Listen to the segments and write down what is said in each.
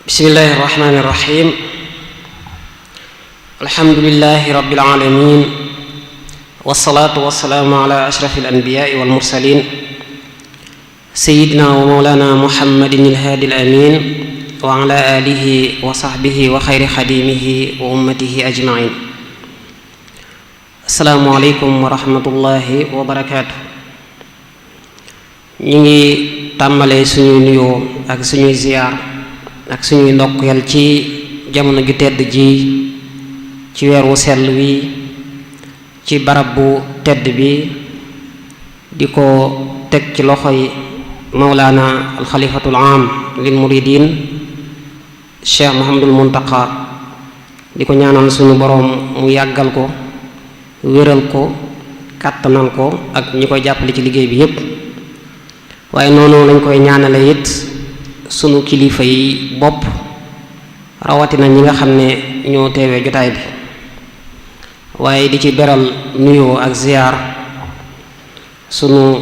bismillahi irrahmani irrahim alhamdulilahi rabbil alamin wasalaatu wasalaamu ala ashrafi alanbiyaai walmursalin sayidina wa mawlana muhammadin ilhaadi alamin wa ala alihi wa sahbihi wa xayri xadimihi wa ummatihi ajmain asalaamu aleykum wa rahmatullahi wa barakaatu. ñu ngi tàmbalee suñuy nuyoo ak suñuy ziyaar ak suñuy ndokkeel ci jamono ju tedd ji ci weer wu sell wi ci barab bu tedd bi di ko teg ci loxoy mawlaana alxalifatul aam lil muridin cheikh Muhammadul Muntaqa di ko ñaanal suñu boroom mu yàggal ko wéral ko kàttanal ko ak ñi koy jàppale ci liggéey bi yépp waaye noonu lañ koy ñaanale it sunu kilifa yi bopp rawatina ñi nga xam ne ñoo teewee jotaay bi waaye di ci beral nuyoo ak ziyaar sunu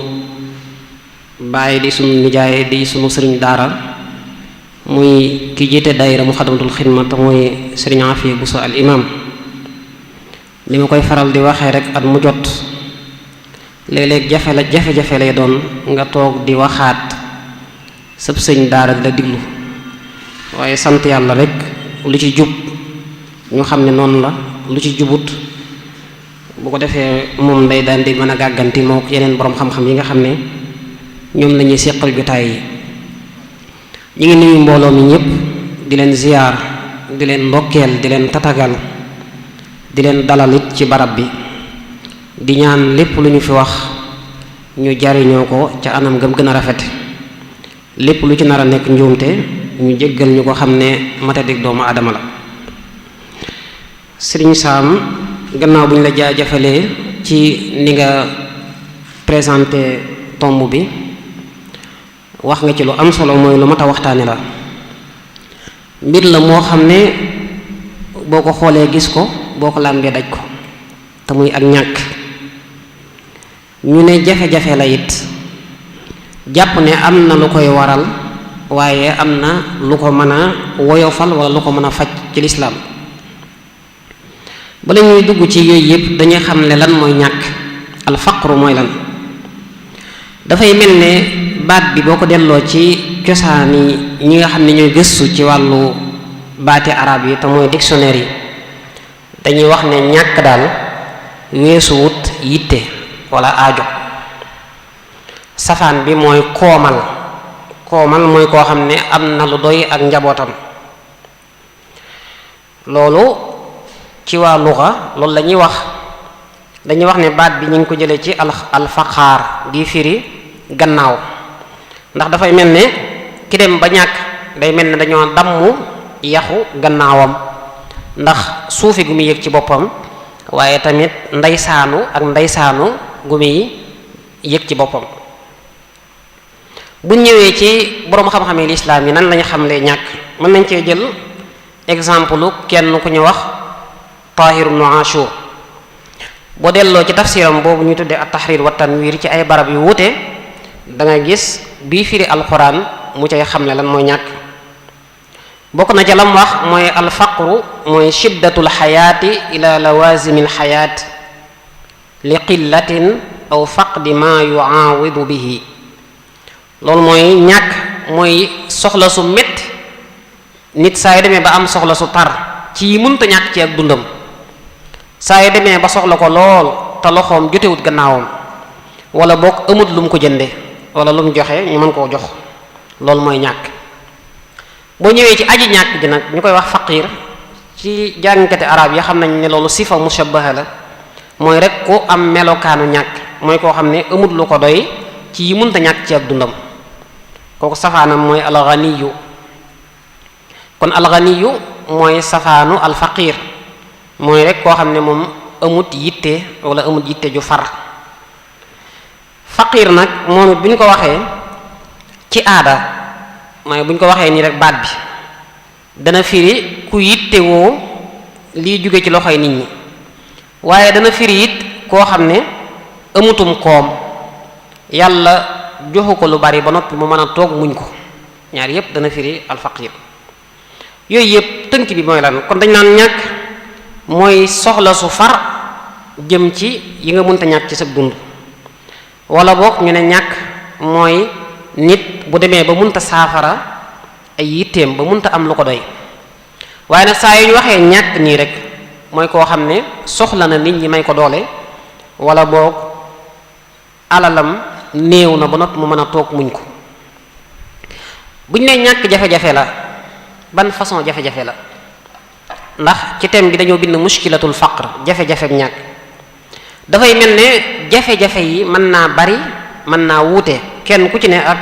baay di sunu nijaay di sunu sëriñ daara muy ki jiite daayira Muxaddamatul Xidma te mooy sëriñ Afiya Buso al imam li ma koy faral di waxee rek at mu jot léeg-léeg jafe-jafe lay doon nga toog di waxaat sëb sëñ daara di la diglu waaye sant yàlla rek lu ci jub ñu xam ne noonu la lu ci jubut bu ko defee moom day daan di mën a gàgganti moo yeneen boroom xam-xam yi nga xam ne ñoom lañuy séqal jotaay yi ñu ngi nuyu mbooloo mi ñëpp di leen ziyaar di leen ndokkeel di leen tatagal di leen dalalit ci barab bi di ñaan lépp lu ñu fi wax ñu jariñoo ko ca anam gëm gën a rafet lépp lu ci nar a nekk njuumte ñu jéggal ñu ko xam ne matadik doomu aadama la. Sëriñ Saam gannaaw bu ñu la jaajëfalee ci ni nga présenté tomb bi wax nga ci lu am solo mooy lu mat a waxtaane la mbir la moo xam ne boo ko xoolee gis ko boo ko làmbee daj ko te muy ak ñàkk ñu ne jafe-jafe la it jàpp ne am na lu koy waral waaye am na lu ko mën a woyofal wala lu ko mën a faj ci lislaam bala ñuy dugg ci yooyu yëpp dañuy xam ne lan mooy ñàkk alfaqru mooy lan. dafay mel ne baat bi boo ko delloo ci cosaani ñi nga xam ne ñooy gëstu ci wàllu baati arab yi te mooy dictionnaire yi dañuy wax ne ñàkk daal weesu wut yitte wala aajo. safaan bi mooy koomal mooy koo xam ne am na lu doy ak njabootam loolu ci waa luxa loolu la ñuy wax dañuy wax ne baat bi ñu ngi ko jëlee ci alfaqaar di firi gannaaw ndax dafay mel ne ki dem ba ñàkk day mel ne dañoo damm yaxu gannaawam ndax suufi gu muy yëg ci boppam waaye tamit ndeysaanu gu muy yëg ci boppam. bu ñëwee ci boroom xam-xamee lislaam yi nan lañu xamlee ñàkk mën nañ cee jël exemple kenn ku ñu wax Taahir ibnu Ashur boo delloo ci tafsiram boobu ñu tuddee at-Tahrir wa Tanwir ci ay barab yu wuute da nga gis bii firi alquran mu cay xamle lan mooy ñàkk bokk na ca lam wax mooy alfaqru mooy shiddatul xayaati ila lawazimil xayaat li qillatin aw faqdi ma yuaawidu bihi loolu mooy ñàkk mooy soxla su metti nit saa yu demee ba am soxla su tar ci yi mënta ñàkk ci ak dundam saa yu demee ba soxla ko lool te loxoom jotewut gannaawam wala boog amut lu mu ko jënde wala lu mu joxe ñu mën koo jox loolu mooy ñàkk. boo ñëwee ci aji ñàkk ji nag ñu koy wax faqir ci jàngkati arab yi xam nañ ne loolu sifa mushabbaha la mooy rek ku am melokaanu ñàkk mooy koo xam ne amut lu ko doy ci yi mënta ñàkk ci ak dundam kooku safaanam mooy alganiyu kon alganiyu mooy safaanu alfaqir mooy rek koo xam ne moom amut yitte wala amut yitte ju far. faqir nag moom it bu ñu ko waxee ci aada mooy bu ñu ko waxee nii rek baat bi dana firi ku yitte woo liy jóge ci loxoy nit ñi waaye dana firi it koo xam ne amutum koom yàlla joxu ko lu bari ba noppi mu mën a toog muñ ko ñaar yépp dana firi alfaqir yooyu yëpp tënk bi mooy lan kon dañ naan ñàkk mooy soxla su far jëm ci yi nga mënta ñàkk ci sa dund wala boog ñu ne ñàkk mooy nit bu demee ba mënta saafara ay yitteem ba mënta am lu ko doy waaye nag saa yu ñu waxee ñàkk nii rek mooy koo xam ne soxla na nit ñi may ko doole wala boog alalam néew na ba noppi mu mën a toog muñ ko bu ñu nee ñàkk jafe-jafe la ban façon jafe-jafe la ndax ci thème bi dañoo bind mushkilatul faqr jafe-jafe ñàkk dafay mel ne jafe-jafe yi mën naa bari mën naa wuute kenn ku ci ne ak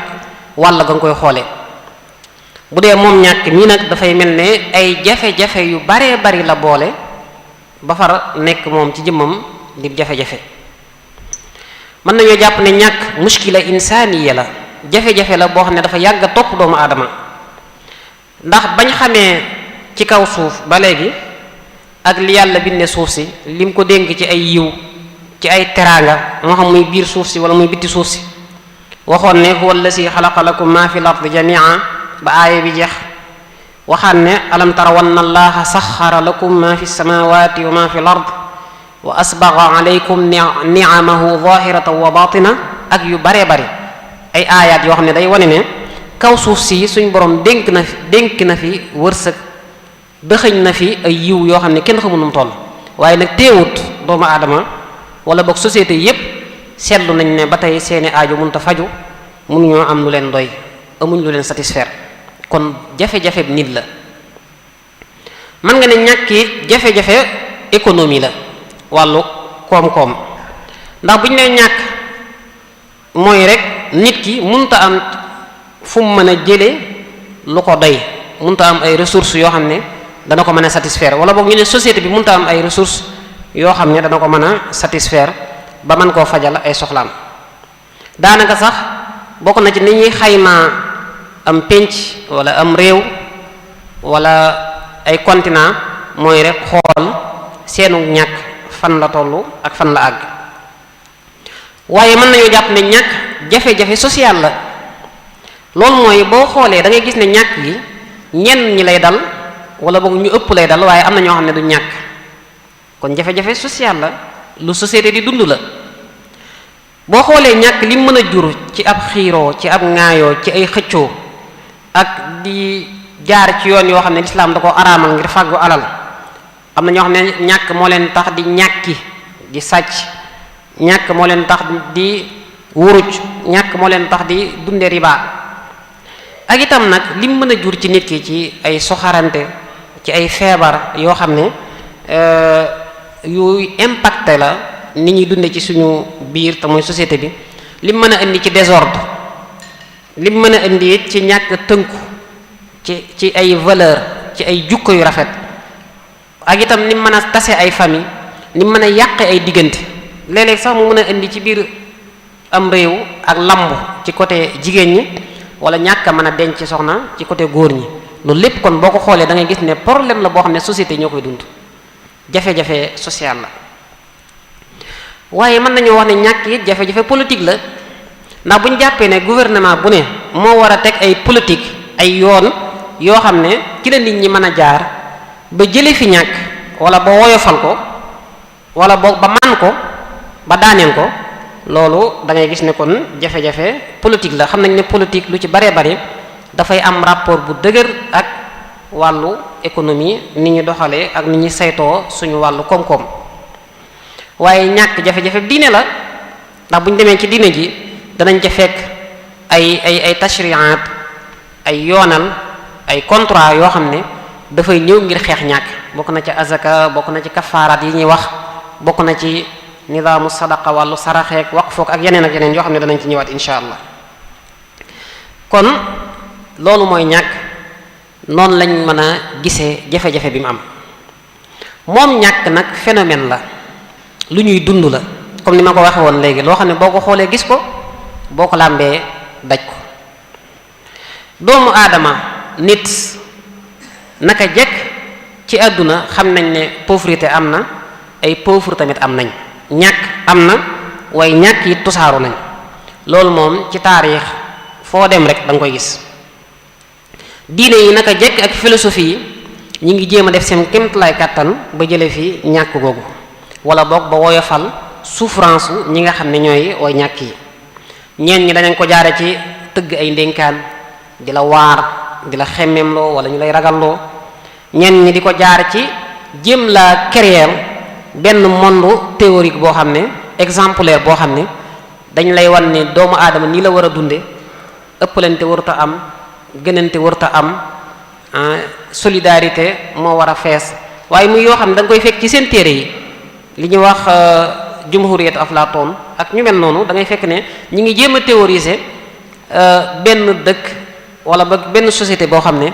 wàll ga nga koy xoole bu dee moom ñàkk mii nag dafay mel ne ay jafe-jafe yu baree bari la boole ba far nekk moom ci jëmmam di jafe-jafe mën nañoo jàpp ne ñàkk mushkila insaaniya la jafe-jafe la boo xam ne dafa yàgg a topp doomu aadama ndax bañ xamee ci kaw suuf ba léegi ak li yàlla binde suuf si lim ko dénk ci ay yiw ci ay teraanga moo xam muy biir suuf si wala muy bitti suuf si waxoon ne huwa allasi xalaqa lakum ma fi l ardi jamia ba aaya bi jeex waxaan ne alam tara wanna allaha saxara lakum ma fi samawati wa ma fi l ard wa asbaga alaykum niamahu zahiratan wa batina ak yu baree bari ay aayaat yoo xam ne day wane ne kaw suuf si suñ borom dénk na fi wërsëg dëxëñ na fi ay yiw yoo xam ne kenn xamul nu mu toll waaye nag teewut doomu aadama wala boog société yépp seetlu nañ ne ba tey seeni aajo mënut a faju mënuñoo am lu leen doy amuñ lu leen satisfaire kon jafe-jafe nit la mën nga ne ñàkki jafe-jafe économie la wàllu koom-koom ndax bu ñu nee ñàkk mooy rek nit ki mënut a am fu mu mën a jële lu ko doy mënut a am ay ressources yoo xam ne dana ko mën a satisfaire wala boog ñu ne société bi mënut a am ay ressources yoo xam ne dana ko mën a satisfaire ba mën koo fajal ay soxlaam daanaka sax bokk na ci ni ñuy xaymaa am pénc wala am réew wala ay continent mooy rek xool seenu ñàkk fan la tollu ak fan la àgg waaye mën nañoo jàpp ne ñàkk jafe-jafe social la loolu mooy boo xoolee da ngay gis ne ñàkk gi ñenn ñi lay dal wala boog ñu ëpp lay dal waaye am na ñoo xam ne du ñàkk kon jafe-jafe social la lu société di dund la boo xoolee ñàkk li mën a jur ci ab xiiroo ci ab ŋaayoo ci ay xëccoo ak di jaar ci yoon yoo xam ne lislaam da ko araamal ngir fàggu alal am na ñoo xam ne ñàkk moo leen tax di ñàkki di sàcc ñàkk moo leen tax di wuruj ñàkk moo leen tax di dunde riba ak itam nag li mën a jur ci nit ki ci ay soxarante ci ay feebar yoo xam ne yu impacté la nit ñi dunde ci suñu biir te mooy société bi lim mën a indi ci désordre lim mën a indi it ci ñàkk tënku ci ay valeur ci ay jukko yu rafet ak itam ni mën a tase ay famille ni mën a yàqe ay diggante léeg-léeg sax mu mën a indi ci biir am réew ak lamb ci côté jigéen ñi wala ñàkk a mën a denc soxna ci côté góor ñi loolu lépp kon boo ko xoolee da ngay gis ne problème la boo xam ne société ñoo koy dund jafe-jafe social la waaye mën nañoo wax ne ñàkk it jafe-jafe politique la ndax bu ñu jàppee ne gouvernement bu ne moo war a teg ay politique ay yoon yoo xam ne ci la nit ñi mën a jaar ba jële fi ñàkk wala ba woyofal ko wala boog ba man ko ba daaneel ko loolu da ngay gis ne kon jafe-jafe politique la xam nañ ne politique lu ci baree bari dafay am rapport bu dëgër ak wàllu économie ni ñu doxalee ak ni ñu saytoo suñu wàllu koom-koom waaye ñàkk jafe-jafe diine la ndax bu ñu demee ci diine ji danañ ca fekk ay tashri'at ay yoonal ay contrat yoo xam ne dafay ñëw ngir xeex ñàkk bokk na ci azaka bokk na ci kafaaraat yi ñuy wax bokk na ci nidaamu sadaqa wàllu saraxeek waqfook ak yeneen yoo xam ne danañ ci ñëwaat insha allah kon loolu mooy ñàkk noonu lañ mën a gisee jafe-jafe bi mu am moom ñàkk nag phénomène la lu ñuy dund la comme ni ma ko waxe woon léegi loo xam ne boo ko xoolee gis ko boo ko làmbee daj ko doomu aadama nit naka jekk ci àdduna xam nañ ne pauvreté am na ay pauvre tamit am nañ ñàkk am na waaye ñàkk yi tusaaru nañ loolu moom ci taarix foo dem rek da nga koy gis diine yi naka jekk ak philosophie yi ñi ngi jéem a def seen kéemtalaay kàttan ba jële fi ñàkk googu wala boog ba woyofal souffrance ñi nga xam ne ñooy way ñàkk yi. ñeen ñi danañ ko jaare ci tëgg ay ndénkaan di la waar di la xemmemloo wala ñu lay ragalloo, ñeen ñi di ko jaare ci jéem la créer benn monde théorique boo xam ne exemplaire boo xam ne dañ lay wan ne doomu aadama nii la war a dunde, ëppalante warta am, gënante warta am, solidarité moo war a fees, waaye muy yoo xam ne da nga koy fekk ci seen téere yi li ñuy wax jumhuriyat Aflaatoon ak ñu mel noonu. da ngay fekk ne ñi ngi jéem a théoriser benn dëkk wala ba benn société boo xam ne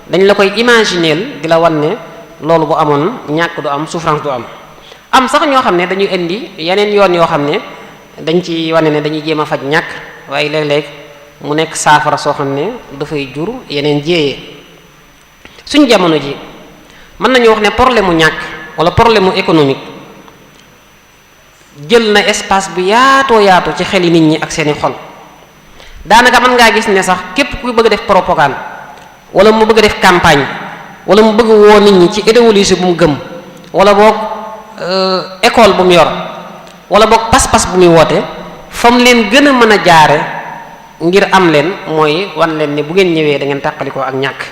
dañ la koy imagineel di la wan ne loolu bu amoon ñàkk du am, souffrance du am. am sax ñoo xam ne dañuy indi yeneen yoon yoo xam ne dañ ci wane ne dañuy jéem a faj ñàkk, waaye léeg-léeg mu nekk saafara soo xam ne dafay jur yeneen jéeyee. suñ jamono ji mën nañu wax ne problème mu ñàkk wala problème mu économique jël na espace bu yaatoo yaatu ci xeli nit ñi ak seeni xol. daanaka mën ngaa gis ne sax képp ku bëgg a def propagande wala mu bëgg a def campagne wala mu bëgg woo nit ñi ci idéologie bu mu gëm wala boog école bu mu yor wala boog pas-pas bu muy woote, fa mu leen gën a mën a jaare ngir am leen mooy wan leen ne bu ngeen ñëwee da ngeen tàqalikoo ak ñàkk.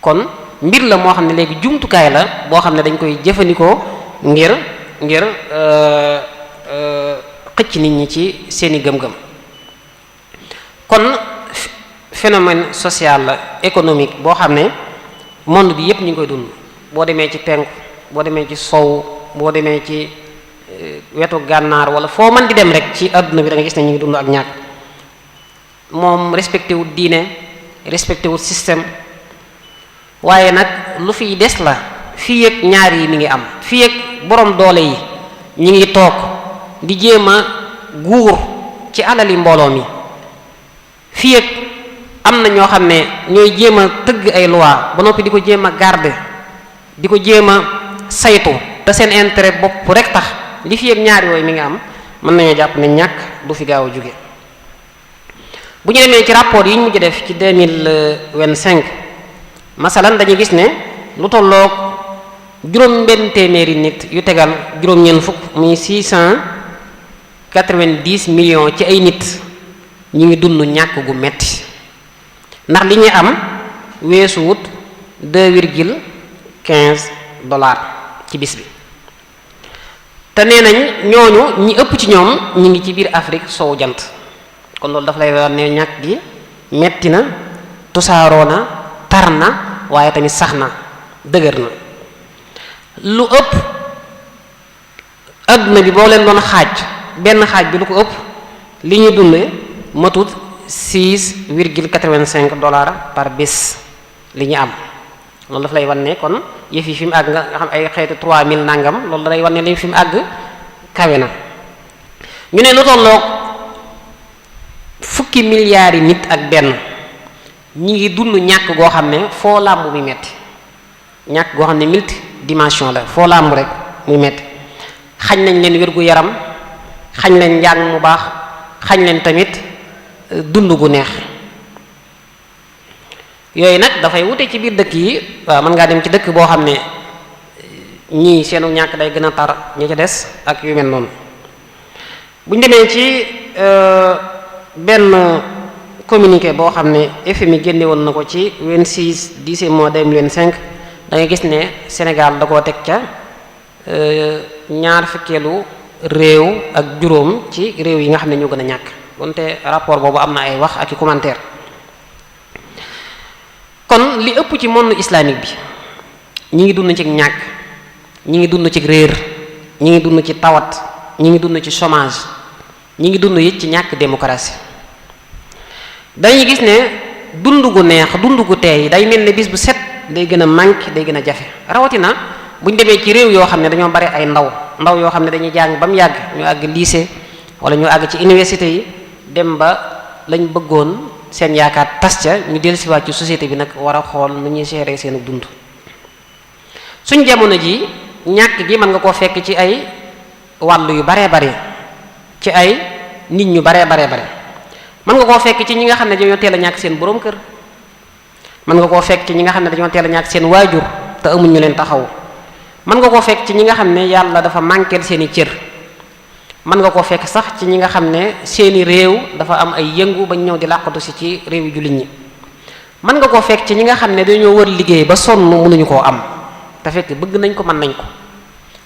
kon mbir la moo xam ne léegi jumtukaay la boo xam ne dañ koy jëfandikoo ngir xëcc nit ñi ci seeni gëm-gëm. kon phénomène social la économique boo xam ne monde bi yépp ñu ngi koy dund. boo demee ci penku, boo demee ci sow, boo demee ci wetu gànnaar wala foo mën di dem rek ci àdduna bi da nga gis ne ñu ngi dund ak ñàkk. moom respecté wut diine, respecté wut système, waaye nag lu fiy des la. fii ak ñaar yi mi ngi am, fii ak borom doole yi ñi ngi toog di jéem a guur ci alali mbooloo mi, fii ak am na ñoo xam ne ñooy jéem a tëgg ay loi ba noppi di ko jéem a garder, di ko jéem a saytu te seen intérêt bopp rek tax, li fii ak ñaar yooyu mi ngi am, mën nañoo jàpp ne ñàkk du fi gaaw a jóge. bu ñu demee ci rapport yi ñu mujj def ci 2025 masalan dañuy gis ne lu tolloog juróom-benn téeméeri nit yu tegal juróom-ñeent fukk muy 690 millions ci ay nit ñi ngi dund ñàkk gu metti, ndax li ñuy am weesu wut $2,15 ci bis bi. te nee nañ ñooñu ñi ëpp ci ñoom ñi ngi ci biir Afrique sowu jant. kon loolu daf lay wax ne ñàkk gi metti na, tusaaroo na, tar na, waaye tamit sax na, dëgër na. lu ëpp adduna bi boo leen doon xaaj, benn xaaj bi lu ko ëpp li ñuy dunde matut $6,85 par bés li ñu am. loolu daf lay wan ne kon yëf yi fi mu àgg nga xam ay xeetu 3000 nangam, loolu da lay wan ne li fi mu àgg kawe na. ñu ne lu tolloog fukki milliards yi nit ak benn ñi ngi dund ñàkk goo xam ne foo làmb muy metti, ñàkk goo xam ne multidimension la, foo làmb rek muy metti. xañ nañ leen wér gu yaram, xañ leen njàng mu baax, xañ leen tamit dund gu neex. yooyu nag dafay wute ci biir dëkk yi. waaw mën ngaa dem ci dëkk boo xam ne ñii seenu ñàkk day gën a tar ñi ca des ak yu mel noonu. bu ñu demee ci benn communiqué boo xam ne FMI génne woon na ko ci 26/10/2025 da ngay gis ne Sénégal da koo teg ca ñaar fukkeelu réew ak juróom ci réew yi nga xam ne ñoo gën a ñàkk. wante rapport boobu am na ay wax ak i commentaire. kon li ëpp ci monde islamique bi ñi ngi dund ci ñàkk, ñi ngi dund ci réer, ñi ngi dund ci tawat, ñi ngi dund ci chômage, ñi ngi dund it ci ñàkk démocratie. dañuy gis ne dund gu neex, dund gu teey day mel ne bis bu set day gën a manqué, day gën a jafe. rawatina buñ demee ci réew yoo xam ne dañoo bari ay ndaw yoo xam ne dañuy jàng ba mu yàgg ñu àgg lycée wala ñu àgg ci université yi, dem ba lañ bëggoon seen yaakaar tas ca, ñu dellusiwaat ci société bi nag war a xool nu ñuy gérer seen dund. suñ jamono ji ñàkk gi mën nga koo fekk ci ay wàll yu baree bare, ci ay nit ñu baree bare. mën nga koo fekk ci ñi nga xam ne dañoo teel a ñàkk seen boroom kër, mën nga koo fekk ci ñi nga xam ne dañoo teel a ñàkk seen waajur te amuñ ñu leen taxaw mën nga koo fekk ci ñi nga xam ne yàlla dafa manqueel seeni cër mën nga koo fekk sax ci ñi nga xam ne seeni réew dafa am ay yëngu bañ ñëw di làqatu si ci réew yu jullit ñi mën nga koo fekk ci ñi nga xam ne dañoo wër liggéey ba sonn mënuñu koo am te fekk bëgg nañ ko mën nañ ko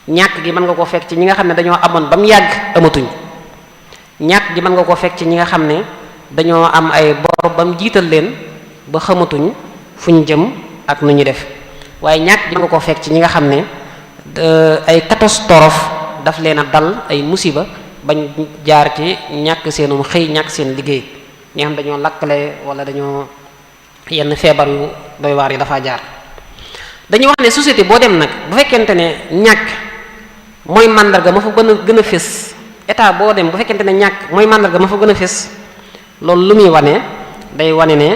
ñàkk gi mën nga koo fekk ci ñi nga xam ne dañoo amoon ba mu yàgg amatuñ ñàkk gi mën nga koo fekk ci ñi nga xam ne dañoo am ay bor ba mu jiital leen ba xamatuñ fuñ jëm ak nu ñu def waaye ñàkk gi nga koo fekk ci ñi nga xam ne ay catastrophe daf leen a dal ay musiba bañ jaar ci ñàkk seenum xëy ñàkk seen liggéey ñi nga xam dañoo lakkale wala dañoo yenn feebar yu doy waar yi dafa jaar dañuy wax ne société boo dem nag bu fekkente ne ñàkk mooy màndarga ma fa gën a fés état boo dem bu fekkente ne ñàkk mooy màndarga ma fa gën a fés loolu lu muy wane day wane ne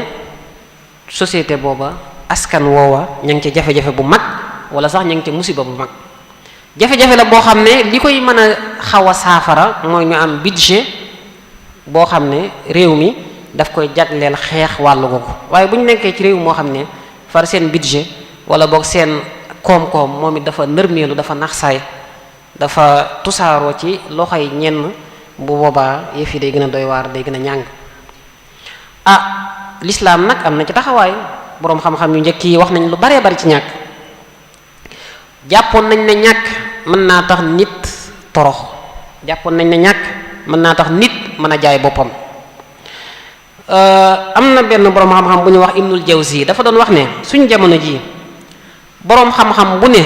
société booba askan woowa ña ngi ci jafe-jafe bu mag wala sax ña ngi ci musiba bu mag jafe-jafe la boo xam ne li koy mën a xaw a saafara mooy ñu am budget boo xam ne réew mi daf koy jagleel xeex wàllu googu waaye bu ñu nekkee ci réew moo xam ne far seen budget wala boog seen koom-koom moom it dafa nërmeelu dafa naxsaay dafa tusaaroo ci loxoy ñenn bu boobaa yëf yi day gën a doy waar day gën a ñàng lislaam nag am na ci taxawaay boroom xam-xam yu njëkk yi wax nañ lu baree bari ci ñàkk jàppoon nañ ne ñàkk mën naa tax nit torox jàppoon nañ ne ñàkk mën naa tax nit mën a jaay boppam am na benn boroom xam-xam bu ñu wax Ibnul Jawzi dafa doon wax ne suñ jamono ji boroom xam-xam bu ne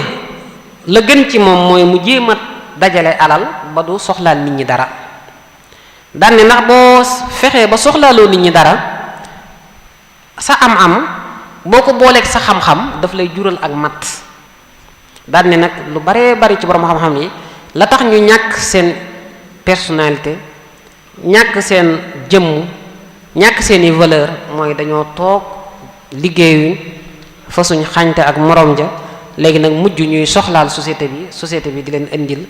la gën ci moom mooy mu jéem a dajale alal ba du soxlaal nit ñi dara daan ne ndax boo fexee ba soxlaaloo nit ñi dara sa am-am boo ko booleeg sa xam-xam daf lay jural ak mat daan ne nag lu baree bari ci boroom xam-xam yi la tax ñu ñàkk seen personnalité ñàkk seen jëmm ñàkk seeni valeur mooy dañoo toog liggéeyuñ fa suñ xañte ak morom ja léegi nag mujj ñuy soxlaal société bi di leen indil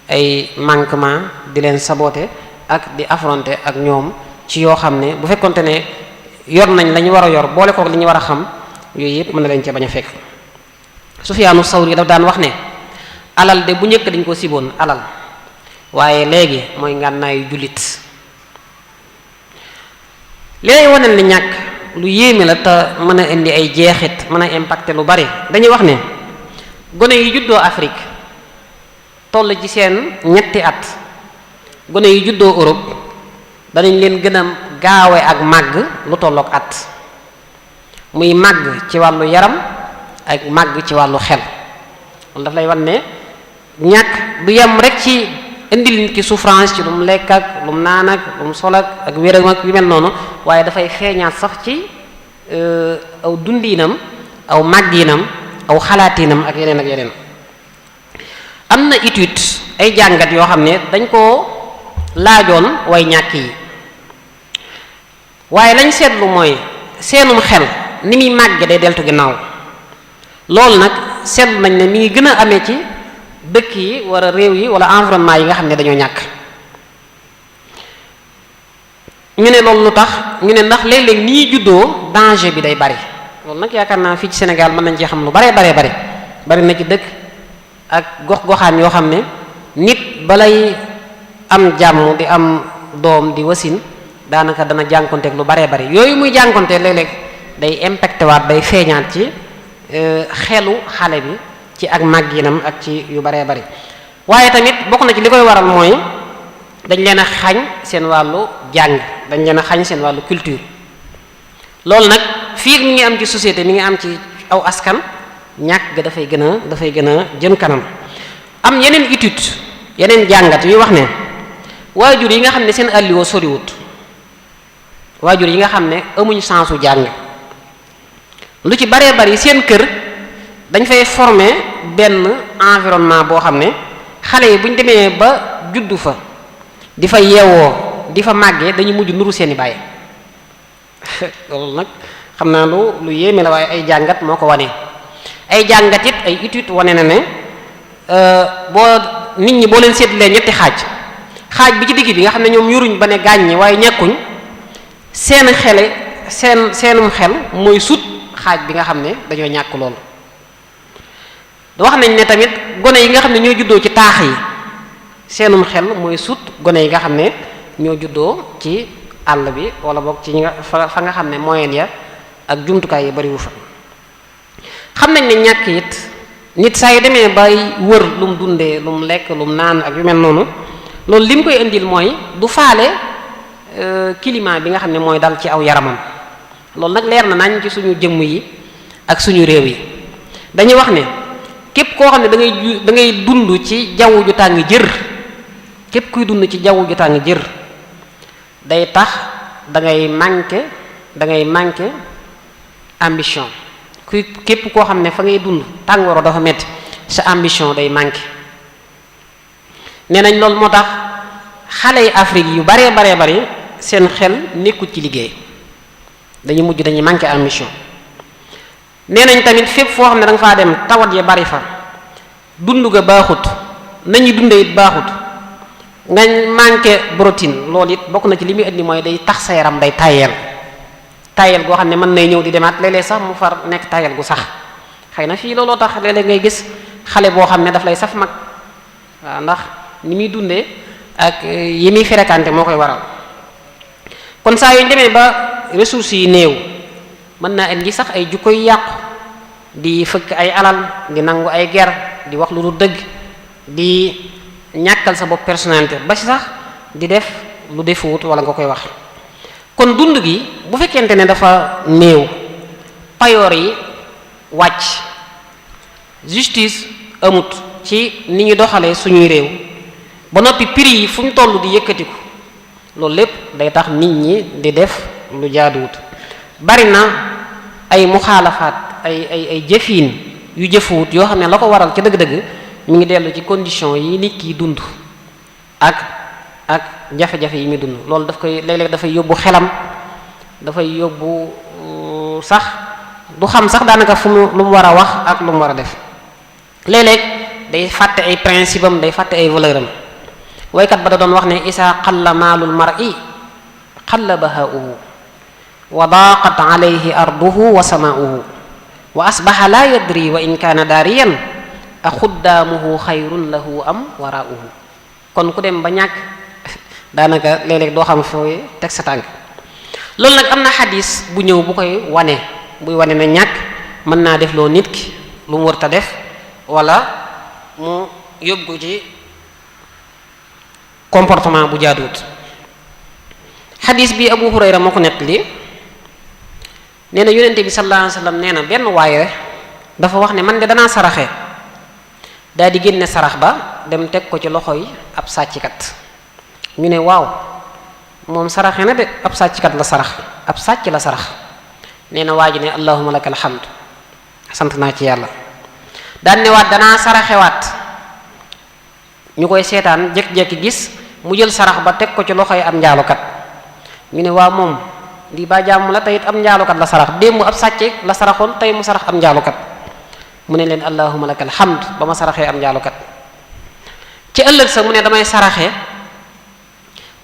ay manquement di leen saboter ak di affronter ak ñoom ci yoo xam ne bu fekkonte ne yor nañ la ñu war a yor boole kook li ñu war a xam yooyu yëpp mën na leen cee bañ a fekk Sufyaanu Sawri daf daan wax ne alal de bu njëkk dañ ko siboon alal waaye léegi mooy ngànnaayu jullit li lay wanal ni ñàkk lu yéeme la te mën a indi ay jeexit mën a impacter lu bari dañuy wax ne gone yi juddoo Afrique toll ci seen ñetti at gone yi juddoo Europe danañ leen gën a gaawe ak màgg lu tollook at muy màgg ci wàllu yaram ak màgg ci wàllu xel loolu daf lay wan ne ñàkk du yem rek ci indil nit ki souffrance ci lu mu lekk ak lu mu naan ak lu mu sol ak wéram ak yu mel noonu waaye dafay feeñaat sax ci aw dundiinam aw màggiinam aw xalaatiinam ak yeneen am na étude ay jàngat yoo xam ne dañ koo laajoon way ñàkk yi waaye lañ seetlu mooy seenum xel ni muy màgge day deltu ginnaaw loolu nag seetlu nañ ne mi ngi gën a amee ci dëkk yi wala réew yi wala environnement yi nga xam ne dañoo ñàkk ñu ne loolu lu tax ñu ne ndax léeg-léeg ni ñuy juddoo danger bi day bari loolu nag yaakaar naa fii ci Sénégal mën nañ ci xam lu bari bari na ci dëkk ak gox-goxaan yoo xam ne nit balay am jàmm di am doom di wasin daanaka dana jànkonteeg lu baree bari yooyu muy jànkonteeg léeg-léeg day impacté waat day feeñaat ci xelu xale bi ci ak màgginam ak ci yu baree bari waaye tamit bokk na ci li koy waral mooy dañ leen a xañ seen wàllu jàng dañ leen a xañ seen wàllu culture loolu nag fii mi ngi am ci société mi ngi am ci aw askan ñàkk ga dafay gën a jëm kanam am yeneen étude yeneen jàngat yuy wax ne waajur yi nga xam ne seen àlliwoo soriwut waajur yi nga xam ne amuñ sensu jàng lu ci baree bari seen kër dañ fay former benn environnement boo xam ne xale yi bu ñu demee ba juddu fa di fa yeewoo di fa màggee dañu mujj nuru seeni baay loolu nag xam naa lu yéeme la waaye ay jàngat moo ko wane ay jàngat it ay étude wane na ne boo nit ñi boo leen seetlee ñetti xaaj bi ci digg bi nga xam ne ñoom yoruñ ba ne gàññi waaye ñàkkuñ seen xele seenum xel mooy sut xaaj bi nga xam ne dañoo ñàkk loolu. wax nañ ne tamit gone yi nga xam ne ñoo juddoo ci taax yi seenum xel mooy sut gone yi nga xam ne ñoo juddoo ci àll bi wala boog ci fa nga xam ne moyen ya ak jumtukaay yi bariwu fa. xam nañ ne ñàkk it nit saa yu demee bay wër lu mu dundee lu mu lekk lu mu naan ak yu mel noonu loolu li mu koy indil mooy du faale climat bi nga xam ne mooy dal ci aw yaramam. loolu nag leer na nañ ci suñu jëmm yi ak suñu réew yi dañuy wax ne képp koo xam ne da ngay dund ci jaww ju tàng jër képp kuy dund ci jaww ju tàng jër day tax da ngay manqué ambition. képp koo xam ne fa ngay dund tàngooro dafa metti sa ambition day manqué. nee nañ loolu moo tax xale yi Afrique yu baree bari seen xel nekkul ci liggéey dañuy manqué ambition. nee nañ tamit fépp foo xam ne da nga faa dem tawat ya bari fa dund ga baaxut nañu dunde it baaxut nga manqué protéine loolu it bokk na ci li muy indi mooy day tax sa yaram day tayel goo xam ne mën nay ñëw di demaat léeg-léeg sax mu far nekk tayel gu sax xëy na fii looloo tax léeg-léeg ngay gis xale boo xam ne daf lay saf mag waaw ndax ni muy dundee ak yi muy fréquenté moo koy waral. kon saa yu demee ba ressources yi néew mën naa indi sax ay jukko yu yàqu di fëkk ay alal di nangu ay ger di wax lu dul dëgg di ñàkkal sa bopp personnalité ba ci sax di def lu defuwut wala nga koy wax. kon dund gi bu fekkente ne dafa néew payoor yi wàcc justice amut ci ni ñu doxalee suñuy réew ba noppi prix yi fu ñu toll di yëkkatiku loolu lépp day tax nit ñi di def lu jaaduwut. bari na ay muxaalafaat ay jëfiin yu jëfuwut yoo xam ne la ko waral ci dëgg-dëgg mi ngi dellu ci condition yi nit ki dund ak jafe-jafe yi muy dund. loolu daf koy léeg-léeg dafay yóbbu xelam dafay yóbbu sax du xam sax daanaka lu mu war a wax ak lu mu war a def. léeg-léeg day fàtte ay principe am day fàtte ay valeur am. waykat ba da doon wax ne isa qalla maalul mar'i qalla bahaa'uhu wa daaqat alayhi arduhu wa samaa'uhu wa asbaha la yadri wa in kaana daariyan a xuddaamuhu xayrun lahu am waraa'uhu. kon ku dem ba ñàkk daanaka léeg-léeg doo xam fooy teg sa tànk. loolu nag am na xadis bu ñëw bu koy wane buy wane na ñàkk mën naa def loo nit ki lu mu warta def wala mu yóbbu ci comportement bu jaaduwut. xadis bi Abu Hurayra moo ko nettali nee na yonente bi sallallahu alayhi wasallam nee na benn waaye dafa wax ne man de danaa saraxe daal di génne sarax ba dem teg ko ci loxo yi ab sàcckat. ñu ne waaw moom saraxe na de ab sàcckat la sarax ab sàcc la sarax. nee na waa ji ne allahumma lakal hamd sant naa ci yàlla. daan ne waat danaa saraxewaat ñu koy seetaan jékki-jékki gis mu jël sarax ba teg ko ci loxo yi am njaalukat. ñu ne waaw moom lii ba jàmm la tey it am njaalukat la sarax démb ab sàcce la saraxoon tey mu sarax am njaalukat. mu ne leen allahumma lakal hamd ba ma saraxee am njaalukat. ci ëllëg sa mu ne damay saraxe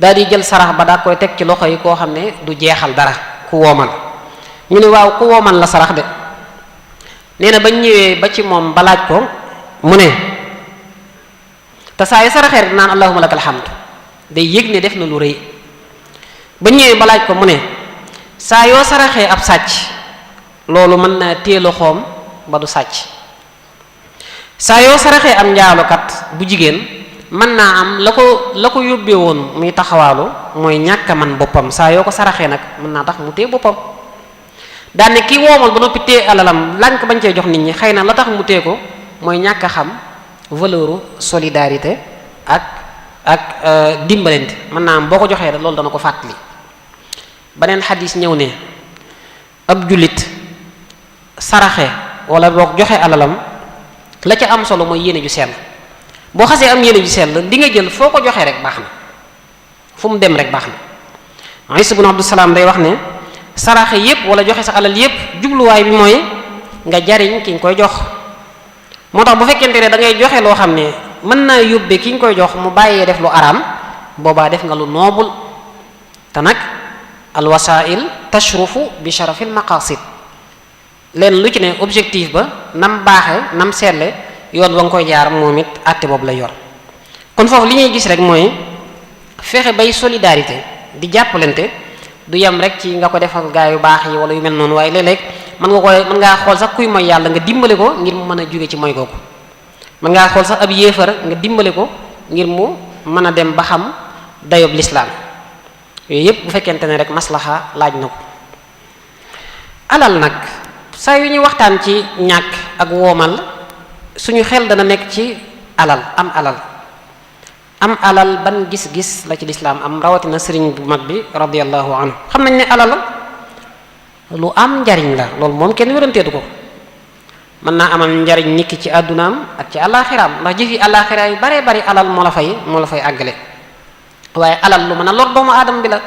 daal di jël sarax ba daa koy teg ci loxo yi koo xam ne du jeexal dara ku woomal. ñu ne waaw ku woomal la sarax de. nee na bañ ñëwee ba ci moom ba laaj ko mu ne te saa yu saraxee rek naan allahumma lakal hamd day yëg ne def na lu rëy. bañ ñëwee ba laaj ko mu ne saa yoo saraxee ab sàcc loolu mën naa téye loxoom ba du sàcc. saa yoo saraxee am njaalukat bu jigéen mën naa am la ko yóbbee woon muy taxawaalu mooy ñàkk a man boppam saa yoo ko saraxee nag mën naa tax mu téye boppam. daan ne kii woomal ba noppi téye alalam lànk bañ cee jox nit ñi xëy na la tax mu téye ko mooy ñàkk a xam valeur solidarité ak dimbalante. mën naa am boo ko joxee rek loolu dana ko fàttali. beneen xadis ñëw ne ab jullit saraxe wala boog joxe alalam la ca am solo mooy yéene ju sell. boo xasee am yéene ju sell li nga jël foo ko joxee rek baax na fu mu dem rek baax na. Isa ibn Abdus Salaam day wax ne saraxe yépp wala joxe sa alal yépp jubluwaay bi mooy nga jariñ ki nga koy jox. moo tax bu fekkente ne da ngay joxe loo xam ne mën naa yóbbee ki nga koy jox mu bàyyee def lu araam boobaa def nga lu noobul. te nag alwasail tashrufu bi sharafil maqasid leen lu ci ne objectif ba nam baaxe nam seetle yoon wa nga koy jaar moom it àtte boobu lay yor. kon foofu li ñuy gis rek mooy fexe bay solidarité di jàppalante du yem rek ci nga ko defal gaa yu baax yi wala yu mel noonu, waaye léeg-léeg mën ngaa xool sax kuy mooy yàlla nga dimbale ko ngir mu mën a jóge ci mooy googu. mën ngaa xool sax ab yéefar nga dimbale ko ngir mu mën a dem ba xam dayob lislaam. yooyu yépp bu fekkente ne rek maslaxa laaj na ko. alal nag saa yu ñuy waxtaan ci ñàkk ak woomal suñu xel dana nekk ci alal. am alal ban gis-gis la ci lislaam am, rawatina sëriñ bu mag bi radiyallahu anhu. xam nañ ne alal lu am njariñ la, loolu moom kenn wéranteedu ko. mën naa amal njariñ nit ki ci àddunaam ak ci àllaaxiraam, ndax jëf yi àllaaxira yu baree bari alal moo la fay àggale. waaye alal lu mën a lor doomu aadama bi la,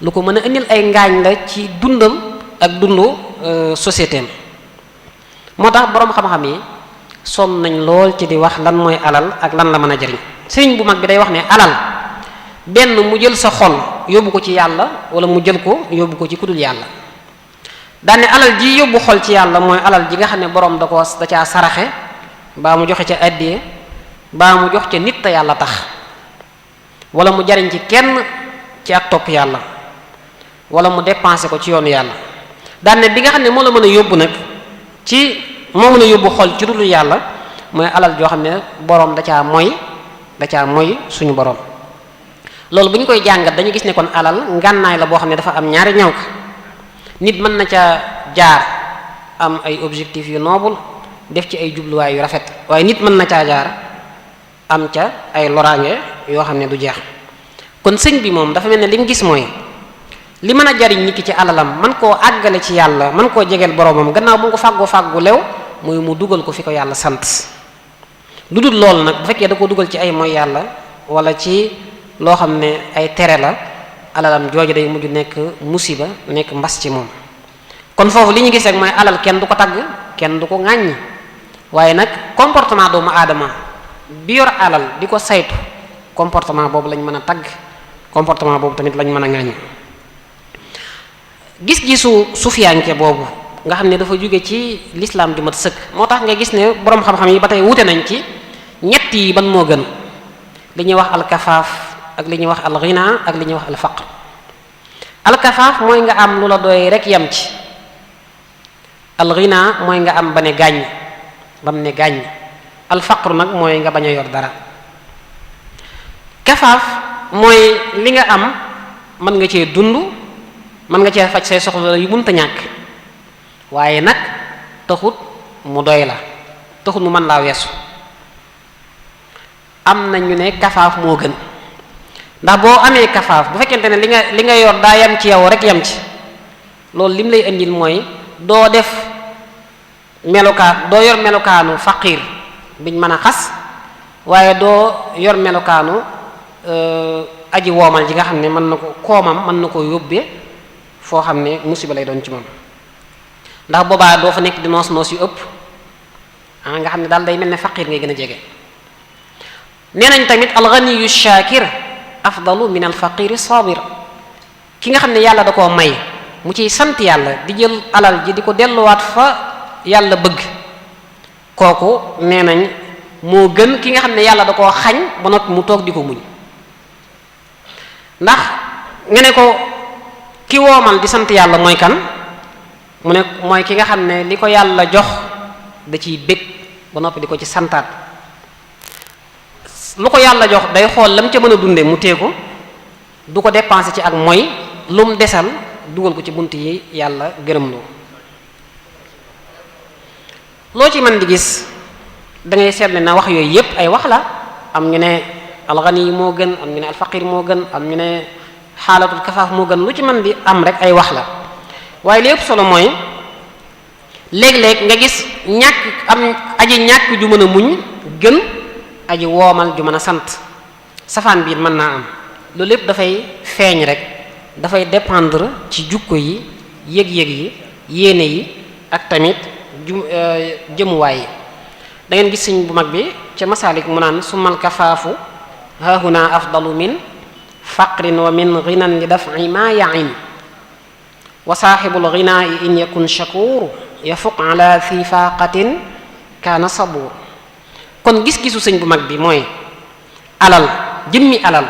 lu ko mën a indil ay ngaañ la ci dundam ak dundu société am. moo tax boroom xam-xam yi sonn nañ lool ci di wax lan mooy alal ak lan la mën a jariñ. sëriñ bu mag bi day wax ne alal benn mu jël sa xol yóbbu ko ci yàlla, wala mu jël ko yóbbu ko ci kudul yàlla. daane alal ji yóbbu xol ci yàlla mooy alal ji nga xam ne boroom da caa saraxe, baa mu joxe ca àddiya, baa mu jox ca nit te yàlla tax, wala mu jariñ ci kenn ci ak topp yàlla, wala mu dépensé ko ci yoonu yàlla. daane bi nga xam ne moo la mën a yóbbu nag moo mën a yóbbu xol ci dul yàlla mooy alal joo xam ne boroom da caa moy suñu boroom. loolu bu ñu koy jàngat dañu gis ne kon alal ngànnaay la boo xam ne dafa am ñaari ñaw ka. nit mën na ca jaar am ay objectifs yu noble def ci ay jubluwaay yu rafet, waaye nit mën na caa jaar am ca ay loraange yoo xam ne du jeex. kon sëñ bi moom dafa mel ne li mu gis mooy li mën a jariñ nit ki ci alalam man koo àggale ci yàlla, man koo jegeel boroomam gannaaw bu ko fàggu lew muy mu dugal ko fi ko yàlla sant. lu dul loolu nag bu fekkee da ko dugal ci ay mooy yàlla wala ci loo xam ne ay tere la, alalam jooju day mujj nekk musiba, nekk mbas ci moom. kon foofu li ñu gis rek mooy alal kenn du ko tagg, kenn du ko ŋàññi, waaye nag comportement doomu aadama bi yor alal di ko saytu, comportement boobu lañ mën a tagg, comportement boobu tamit lañ mën a ŋàññi. gis-gisu sufiyanke boobu nga xam ne dafa jóge ci lislaam ju mat sëkk, moo tax nga gis ne boroom xam-xam yi ba tey wute nañ ci ñett yi ban moo gën. li ñuy wax alkafaaf ak li ñuy wax alghina ak li ñuy wax alfaqr. alkafaaf mooy nga am lu la doy rek yam ci. alghina mooy nga am ba ne gàññ bam ne gàññ. alfaqr nag mooy nga bañ a yor dara. kafaaf mooy li nga am mën nga cee dund, mën nga cee faj say soxla yu mënta ñàkk, waaye nag taxut mu doy la, taxut mu mën laa weesu. am na ñu ne kafaaf moo gën, ndax boo amee kafaaf bu fekkente ne li nga yor daa yam ci yow rek yam ci, loolu lim lay indil mooy doo yor melokaanu faqiir biñ mën a xas, waaye doo yor melokaanu aji woomal ji nga xam ne mën na ko koomam mën na ko yóbbee foo xam ne musiba lay doon ci moom. ndax boobaa doo fa nekk di noos yu ëpp nga xam ne daal day mel ne faqiir ngay gën a jege. nee nañ tamit alganiyu shakir afdalu min alfaqiri sabir. ki nga xam ne yàlla da koo may mu ciy sant yàlla di jël alal ji di ko delluwaat fa yàlla bëgg, kooku nee nañ moo gën ki nga xam ne yàlla da koo xañ ba noppi mu toog di ko muñ. ndax nga ne ko ki woomal di sant yàlla mooy kan, mu ne mooy ki nga xam ne li ko yàlla jox da ciy bég ba noppi di ko ci santaat. lu ko yàlla jox day xool lam ca mën a dunde mu tee ko, du ko dépenser ci ak mooy, lu mu desal dugal ko ci bunt yi yàlla gërëm loo ci mën di gis da ngay seetlu na wax yooyu yépp ay wax la. am ñu ne alxani moo gën, am ñu ne alfaqir moo gën, am ñu ne xaalatul kafaaf moo gën. lu ci mën di am rek ay wax la, waaye li ëpp solo mooy léeg-léeg nga gis aji ñàkk ju mën a muñ gën aji woomal ju mën a sant. safaan biir mën naa am. loolu lépp dafay feeñ rek, dafay dépendre ci jukko yi, yëg-yëg yi, yéene yi ak tamit jëmuwaay yi. da ngeen gis sëñ bu mag bi ca masaalik mu naan summal kafaafu haahuna afdalu min faqrin wa min ghinan li daf'i ma ya'in wa saaxibul ghinaa'i in yakun shakuur yafuq ala fi faqatin kaana sabur. kon gis-gisu sëñ bu mag bi mooy alal, jëmmi alal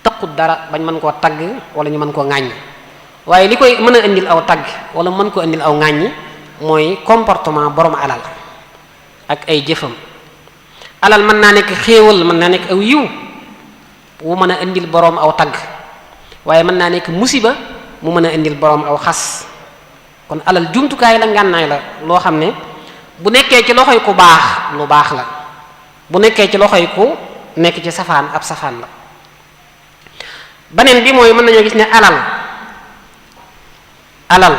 taqut dara bañ mën koo tagg wala ñu mën koo ŋàññi, waaye li koy mën a indil aw tagg wala mën koo indil aw ŋàññi mooy comportement borom alal ak ay jëfam. alal mën naa nekk xéewal, mën naa nekk aw yiw wu mën a indil boroom aw tagg, waaye mën naa nekk musiba mu mën a indil boroom aw xas. kon alal jumtukaay la, ngànnaay la loo xam ne bu nekkee ci loxoy ku baax lu baax la, bu nekkee ci loxoy ku nekk ci safaan ab safaan la. beneen bi mooy mën nañoo gis ne alal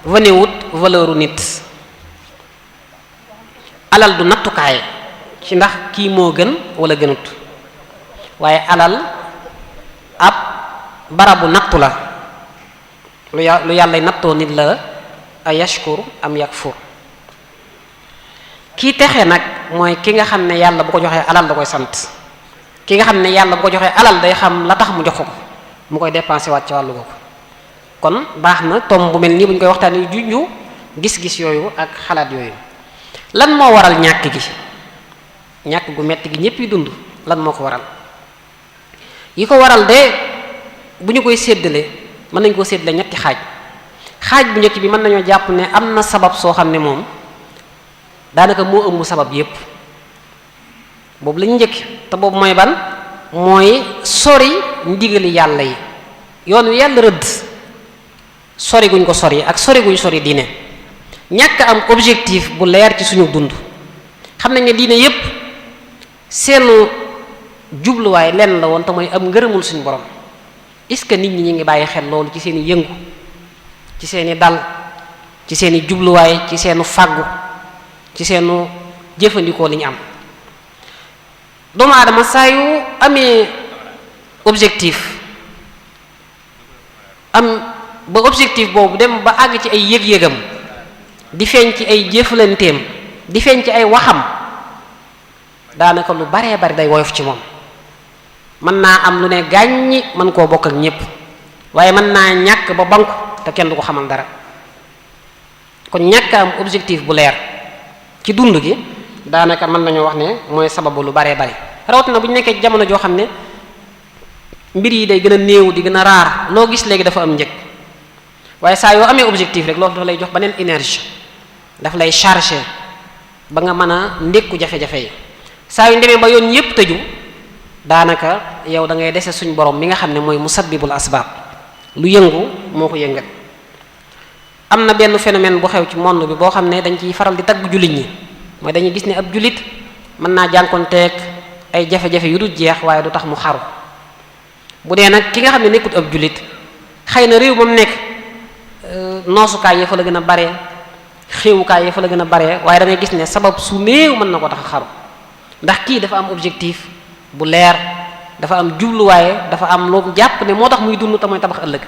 wanewut valeuru nit. alal du nattukaay ci ndax kii moo gën wala gënut, waaye alal ab barabu nattu la, lu yàlla nattoo nit la a yashkur am yakfur. kii texe nag mooy ki nga xam ne yàlla bu ko joxee alal da koy sant, ki nga xam ne yàlla bu ko joxee alal day xam la tax mu jox ko mu koy dépensé waat ci wàllu googu. kon baax na tom bu mel nii bu ñu koy waxtaanee ju gis-gis yooyu ak xalaat yooyu. lan moo waral ñàkk gi, ñàkk gu metti gi ñépp yi dund, lan moo ko waral? yi ko waral de bu ñu koy séddale mën nañ koo séddale ñetti xaaj bu njëkk bi mën nañoo jàpp ne am na sabab soo xam ne moom daanaka moo ëmb sabab yépp. boobu lañu njëkk te boobu mooy ban? mooy sori ndigali yàlla yi, yoon wi yàlla rëdd sori guñ ko sori ak sori guñ sori diine. ñàkk am objectif bu leer ci suñu dund. xam nañ ne diine yépp seenu jubluwaay lenn la woon te mooy am ngërëmul suñu borom. est-ce que nit ñi ñu ngi bàyyi xel loolu ci seeni yëngu, ci seeni dal, ci seeni jubluwaay, ci seenu fàggu, ci seenu jëfandikoo li ñu am? doomu aadama saa yu amee objectif am ba objectif boobu dem ba àgg ci ay yëg-yëgam, di feeñ ci ay jëflanteem, di feeñ ci ay waxam, daanaka lu baree bari day woyof ci moom. mën naa am lu ne gàññi mën koo bokk ak ñépp, waaye mën naa ñàkk ba banku te kenn du ko xamal dara. kon ñàkk am objectif bu leer ci dund gi daanaka mën nañoo wax ne mooy sababu lu baree bari, rawatina bu ñu nekkee ci jamono joo xam ne mbir yi day gën a néew di gën a raar, loo gis léegi dafa am njëg. waaye saa yoo amee objectif rek loolu dafa lay jox beneen énergie, daf lay charger ba nga mën a ndékku jafe-jafe yi. saa yu demee ba yoon yépp tëju daanaka yow da ngay dese suñ borom mi nga xam ne mooy musabbibul asbaab, lu yëngu moo ko yëngal. am na benn phénomène bu xew ci monde bi boo xam ne dañ ciy faral di tagg jullit ñi, mooy dañuy gis ne ab jullit mën naa jànkonteeg ay jafe-jafe yu dul jeex waaye du tax mu xaru. bu dee nag ki nga xam ne nekkut ab jullit, xëy na réew ba mu nekk noosukaay ya fa la gën a bare, xéewukaay ya fa la gën a bare, waaye da ngay gis ne sabab su néew mën na ko tax a xaru, ndax kii dafa am objectif bu leer, dafa am jubluwaaye, dafa am lu jàpp ne moo tax muy dund te mooy tabax ëllëg.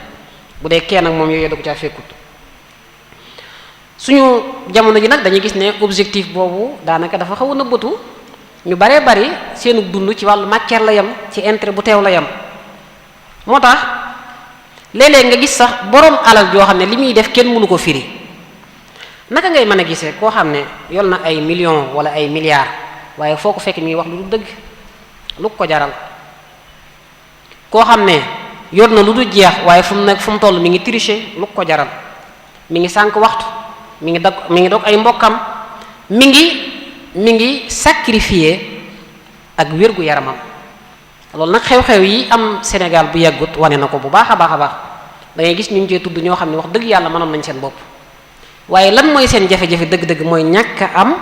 bu dee kenn ak moom yooyu da ko caa fekkut. suñu jamono ji nag dañuy gis ne objectif boobu daanaka dafa xaw a nëbbatu. ñu baree bari seenu dund ci wàllu matière la yam, ci intérêt bu teew la yam. moo tax léeg-léeg nga gis sax borom alal joo xam ne li muy def kenn mënu ko firi. naka ngay mën a gisee koo xam ne yor na ay millions wala ay milliards waaye foo ko fekk mi ngi wax lu du dëgg, lu ko jaral? koo xam ne yor na lu du jeex waaye fu mu nekk fu mu toll mi ngi tricher, lu ko jaral? mi ngi sànq waxtu, mi ngi dog ay mbokkam, mi ngi sacrifier ak wérgu yaramam. loolu nag xew-xew yi am Sénégal bu yàggut wane na ko bu baax a baax a baax. da ngay gis ñu ngi cee tudd ñoo xam ne wax dëgg yàlla mënoon nañ seen bopp, waaye lan mooy seen jafe-jafe dëgg-dëgg mooy ñàkk a am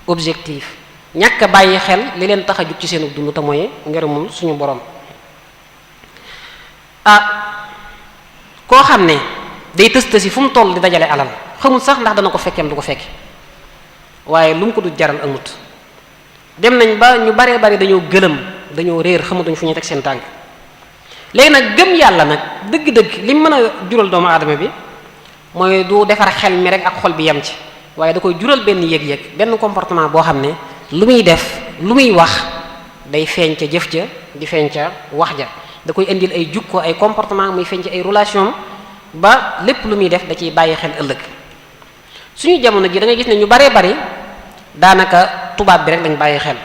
objectif, ñàkk a bàyyi xel li leen tax a jug ci seenu dund te mooy ngërëmul suñu borom. koo xam ne day tës-tësi fu mu toll di dajale alal, xamul sax ndax dana ko fekkeem du ko fekke, waaye lu mu ko du jaral amut. dem nañ ba ñu baree bari dañoo gëlëm, dañoo réer, xamatuñ fu ñuy teg seen tànk. léegi nag gëm yàlla nag dëgg-dëgg li mën a jural doomu aadama bi mooy du defar xel mi rek ak xol bi yem ci, waaye da koy jural benn yëg-yëg, benn comportement boo xam ne lu muy def, lu muy wax day feeñ ca jëf ja, di feeñ ca wax ja, da koy indil ay jukko, ay comportement muy feeñ ci ay relation ba lépp lu muy def da ciy bàyyi xel ëllëg. suñu jamono ji da ngay gis ne ñu baree bari daanaka tubaab bi rek lañ bàyyi xel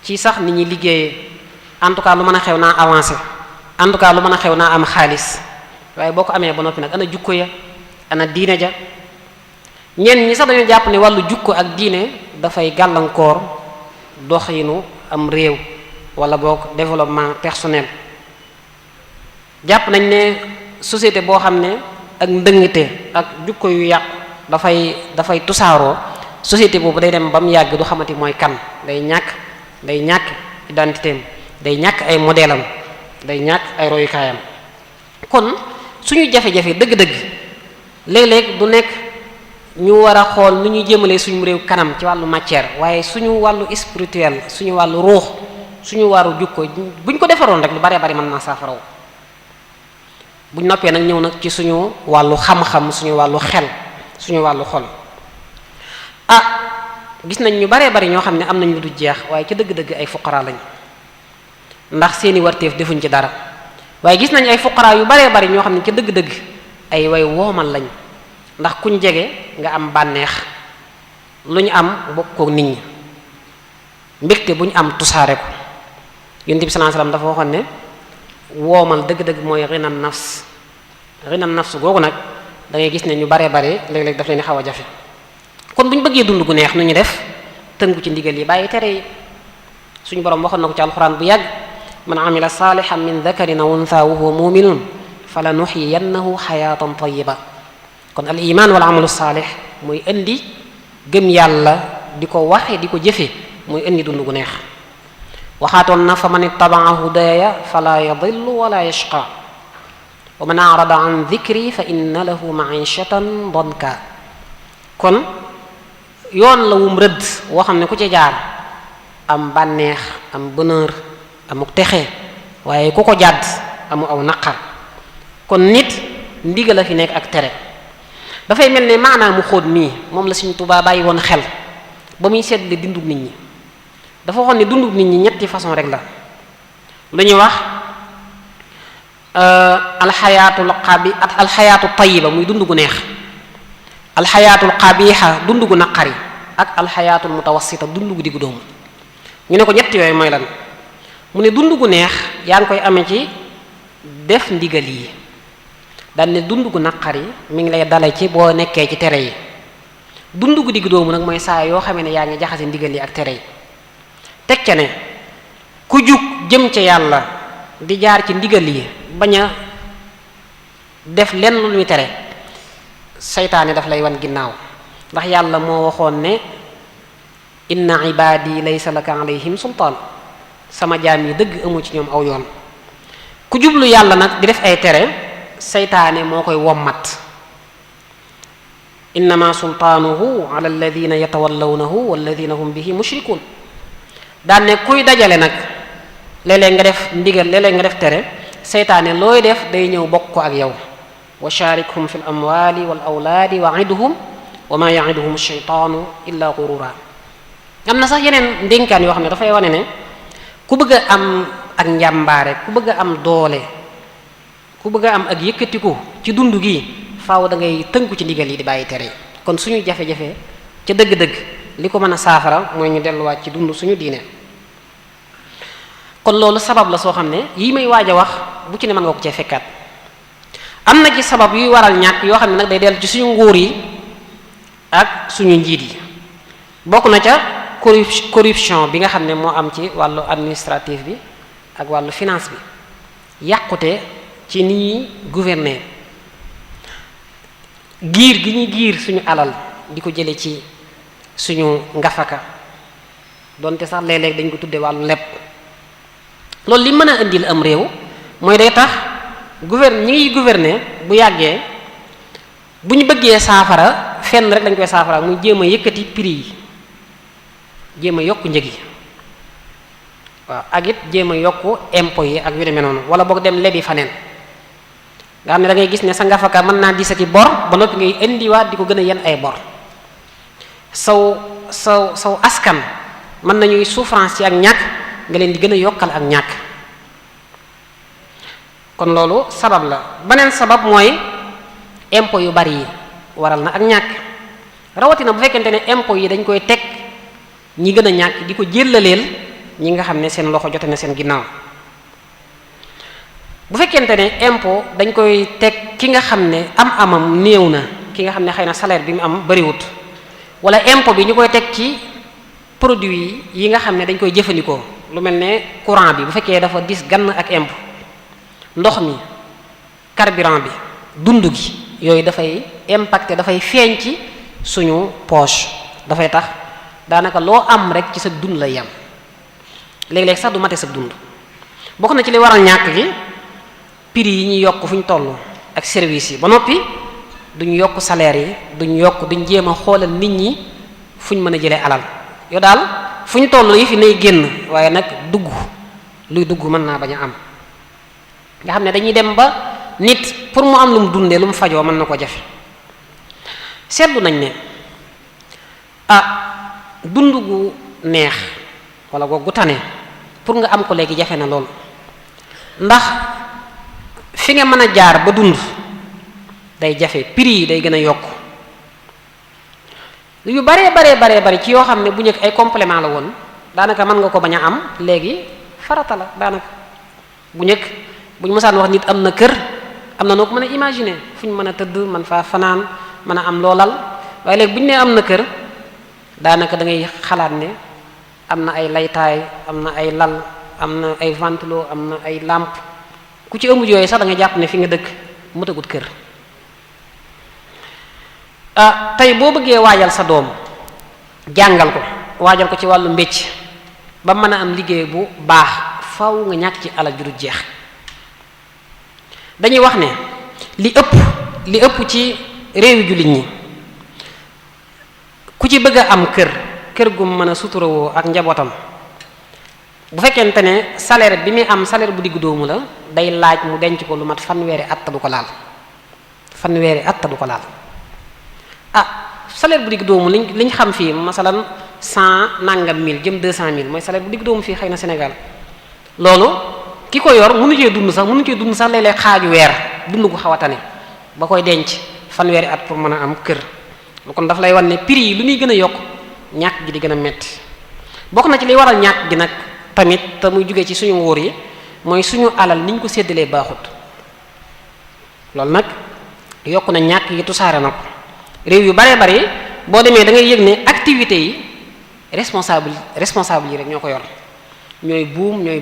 ci sax nit ñi liggéeyee. En tout cas lu mën a xew naa avancé en tout cas lu mën a xew naa am xaalis waaye boo ko amee ba noppi nag ana jukko ya ana diine ja ñenn ñi sax dañoo jàpp ne wàllu jukko ak diine dafay gàllankoor doxinu am réew wala boog développement personnel jàpp nañ ne société boo xam ne ak ndëngte ak jukko yu yàqu dafay tusaaroo société boobu day dem ba mu yàgg du xamati mooy kan day ñàkk identité am day ñàkk ay modèle am day ñàkk ay royukaayam kon suñu jafe-jafe dëgg-dëgg léeg-léeg du nekk ñu war a xool nu ñuy jëmalee suñu réew kanam ci wàllu matière waaye suñu wàllu spirituel suñu wàllu ruux suñu wàllu jukko buñ ko defaroon rek lu baree bari mën naa saafaraw buñ noppee nag ñëw nag ci suñu wàllu xam-xam suñu wàllu xel suñu wàllu xol gis nañ ñu baree bari ñoo xam ne am nañ lu du jeex waaye ci dëgg-dëgg ay fuqara lañ ndax seeni warteef defuñ ci dara waaye gis nañ ay fuqara yu baree bari ñoo xam ne ca dëgg-dëgg ay way woomal lañ ndax kuñ jege nga am bànneex lu ñu am bokk kook nit ñi mbégte bu ñu am tusaare ko Yonent bi sallallahu alayhi wasallam dafa waxoon ne woomal dëgg-dëgg mooy rinan nafs googu nag da ngay gis ne ñu baree bari léeg-léeg daf leen xaw a jafe kon bu ñu bëggee dund gu neex nu ñu def tënku ci ndigal yi bàyyi tere yi suñu borom waxoon na ko ci alxuraan bu yàgg man amila saalihan min dakarin aw untha wa huwa muminun fala nuxyiyannahu xayaatan tayiba kon al iman wal amalu saalih muy indi gëm yàlla di ko waxe di ko jëfe muy indi dund gu neex waxaatoon na fa man ittabaa hudaya fala yadillu wala yashqa wa man arada an dikri fa inna lahu maishatan danka kon yoon la wum rëdd woo xam ne ku ci jaar am bànneex am bonheur amuk texe waaye ku ko jàdd amu aw naqar kon nit ndigal la fi nekk ak tere dafay mel ne maanaam mu xóot mii moom la Sëriñ Tuubaa bàyyi woon xel ba muy seetle dundub nit ñi dafa waxoon ne dundub nit ñi ñetti façon rek la lu ñuy wax alxayaatu tayiba muy dund gu neex alxayaatul qabiixa dund gu naqari ak alxayaatul mutawassita dund gu diggu doomu ñu ne ko ñett yooyu mooy lan mu ne dund gu neex yaa ngi koy amee ci def ndigal yi daan ne dund gu naqari mi ngi lay dale ci boo nekkee ci tere yi dund gu diggu doomu nag mooy saa yoo xamee ne yaa ngi jaxase ndigal yi ak tere yi teg ca ne ku jug jëm ca yàlla di jaar ci ndigal yi bañ a def lenn lu muy tere seytaane daf lay wan ginnaaw ndax yàlla moo waxoon ne inna ibadi laysa laka alayhim sultaan sama jaam yi dëgg amu ci ñoom aw yoon ku jublu yàlla nag di def ay tere seytaane moo koy wommat innama sultaanuhu ala alladina yatawallawnahu walladina hum bihi mushrikun daan ne kuy dajale nag léeg-léeg nga def ndigal léeg-léeg nga def tere seytaane looy def day ñëw bokk ko ak yow wa sharikhum fi l amwali wal awlaadi wa iduhum wa ma yaiduhum sheytaanu illa gurura am na sax yeneen ndénkaan yoo xam ne dafay wane ne ku bëgg a am ak njàmbaare ku bëgg a am doole ku bëgg a am ak yëkkatiku ci dund gi faaw da ngay tënku ci ndigal yi di bàyyi tere kon suñu jafe-jafe ca dëgg-dëgg li ko mën a saafara mooy ñu delluwaat ci dund suñu diine kon loolu sabab la soo xam ne yi may waaj a wax bu ci ne mën nga ko cee fekkaat am na ci sabab yuy waral ñàkk yoo xam ne nag day dellu ci suñu nguur yi ak suñu njiit yi bokk na ca corruption bi nga xam ne moo am ci wàllu administratif bi ak wàllu finance bi yàqute ci ni ñuy gouverner giir gi ñuy giir suñu alal di ko jële ci suñu ngafaka donte sax léeg-léeg dañ ko tudde wàllu lepp loolu li mën a indil am réew mooy day tax ñi ngi gouverner bu yàggee bu ñu bëggee saafara fenn rek lañ koy saafara muy jéem a yëkkati prix yi jéem a yokk njëg yi waaw ak it jéem a yokk impôt yi ak yu demee noonu wala boog dem lebi faneen nga xam ne da ngay gis ne sa ngafaka mën naa disati bor ba noppi ngay indiwaat di ko gën a yen ay bor saw askan mën nañuy souffrance ci ak ñàkk nga leen di gën a yokkal ak ñàkk kon loolu sabab la beneen sabab mooy impôt yu bari yi waral na ak ñàkk rawatina bu fekkente ne impôt yi dañ koy teg ñi gën a ñàkk di ko jëllaleel ñi nga xam ne seen loxo jote na seen ginnaaw. bu fekkente ne impôt dañ koy teg ki nga xam ne amam néew na, ki nga xam ne xëy na salaire bi mu am bariwut, wala impôt bi ñu koy teg ci produit yi nga xam ne dañ koy jëfandikoo, lu mel ne courant bi bu fekkee dafa dis gann ak impôt, ndox mi, carburant bi, dund gi, yooyu dafay impacter, dafay feeñ ci suñu poche, dafay tax daanaka loo am rek ci sa dund lay yam, léeg-léeg sax du mate sa dund. bokk na ci li waral ñàkk gi prix yi ñuy yokk fu ñu toll ak service yi, ba noppi duñ yokk salaire yi, duñ jéem a xoolal nit ñi fu ñu mën a jëlee alal. yow daal fu ñu toll yi fi nay génn, waaye nag luy dugg mën naa bañ a am, nga xam ne dañuy dem ba nit pour mu am lu mu dundee, lu mu fajoo mën na ko jafe. seetlu nañ ne dund gu neex wala gu tane pour nga am ko léegi jafe na lool, ndax fi nga mën a jaar ba dund day jafe, prix yi day gën a yokk yu bare ci yoo xam ne bu njëkk ay complément la woon, daanaka mën nga ko bañ a am, léegi farata la. daanaka bu njëkk bu ñu mësaan wax nit am na kër, am na noo ko mën a imaginer, fu ñu mën a tëdd, man faa fanaan, mën a am loolal, waaye léegi bu ñu nee am na kër, daanaka da ngay xalaat ne am na ay laytaay, am na ay lal, am na ay ventilo, am na ay lampe, ku ci ëmb yooyu sax da nga jàpp ne fi nga dëkk mu tëggut kër. tey boo bëggee waajal sa doom, jàngal ko, waajal ko ci wàllu mbécc ba mën a am liggéey bu baax, faw nga ñàkk ci alal ju du jeex. dañuy wax ne li ëpp ci réewi jullit ñi ku ci bëgg a am kër gu mën a suturawoo ak njabootam, bu fekkente ne salaire bi muy am salaire bu diggu doomu la, day laaj mu denc ko lu mat fanweeri at du ko laal. salaire bu diggu doomu liñ xam fii masalan 100 nangam mille jëm 200 000 mooy salaire bu diggu doomu fii xëy na Sénégal. loolu ki ko yor mënu cee dund sax léeg-léeg xaaju weer, dund gu xaw a tane ba koy denc fanweeri at pour mën a am kër. kon daf lay wan ne prix yi lu muy gën a yokk, ñàkk gi di gën a metti. bokk na ci li waral ñàkk gi nag tamit, te muy jógee ci suñu nguur yi, mooy suñu alal niñ ko séddalee baaxut. loolu nag yokk na ñàkk gi, tusaare na ko. réew yu bare boo demee da ngay yëg ne activités yi responsable yi rek ñoo ko yor, ñooy buum yi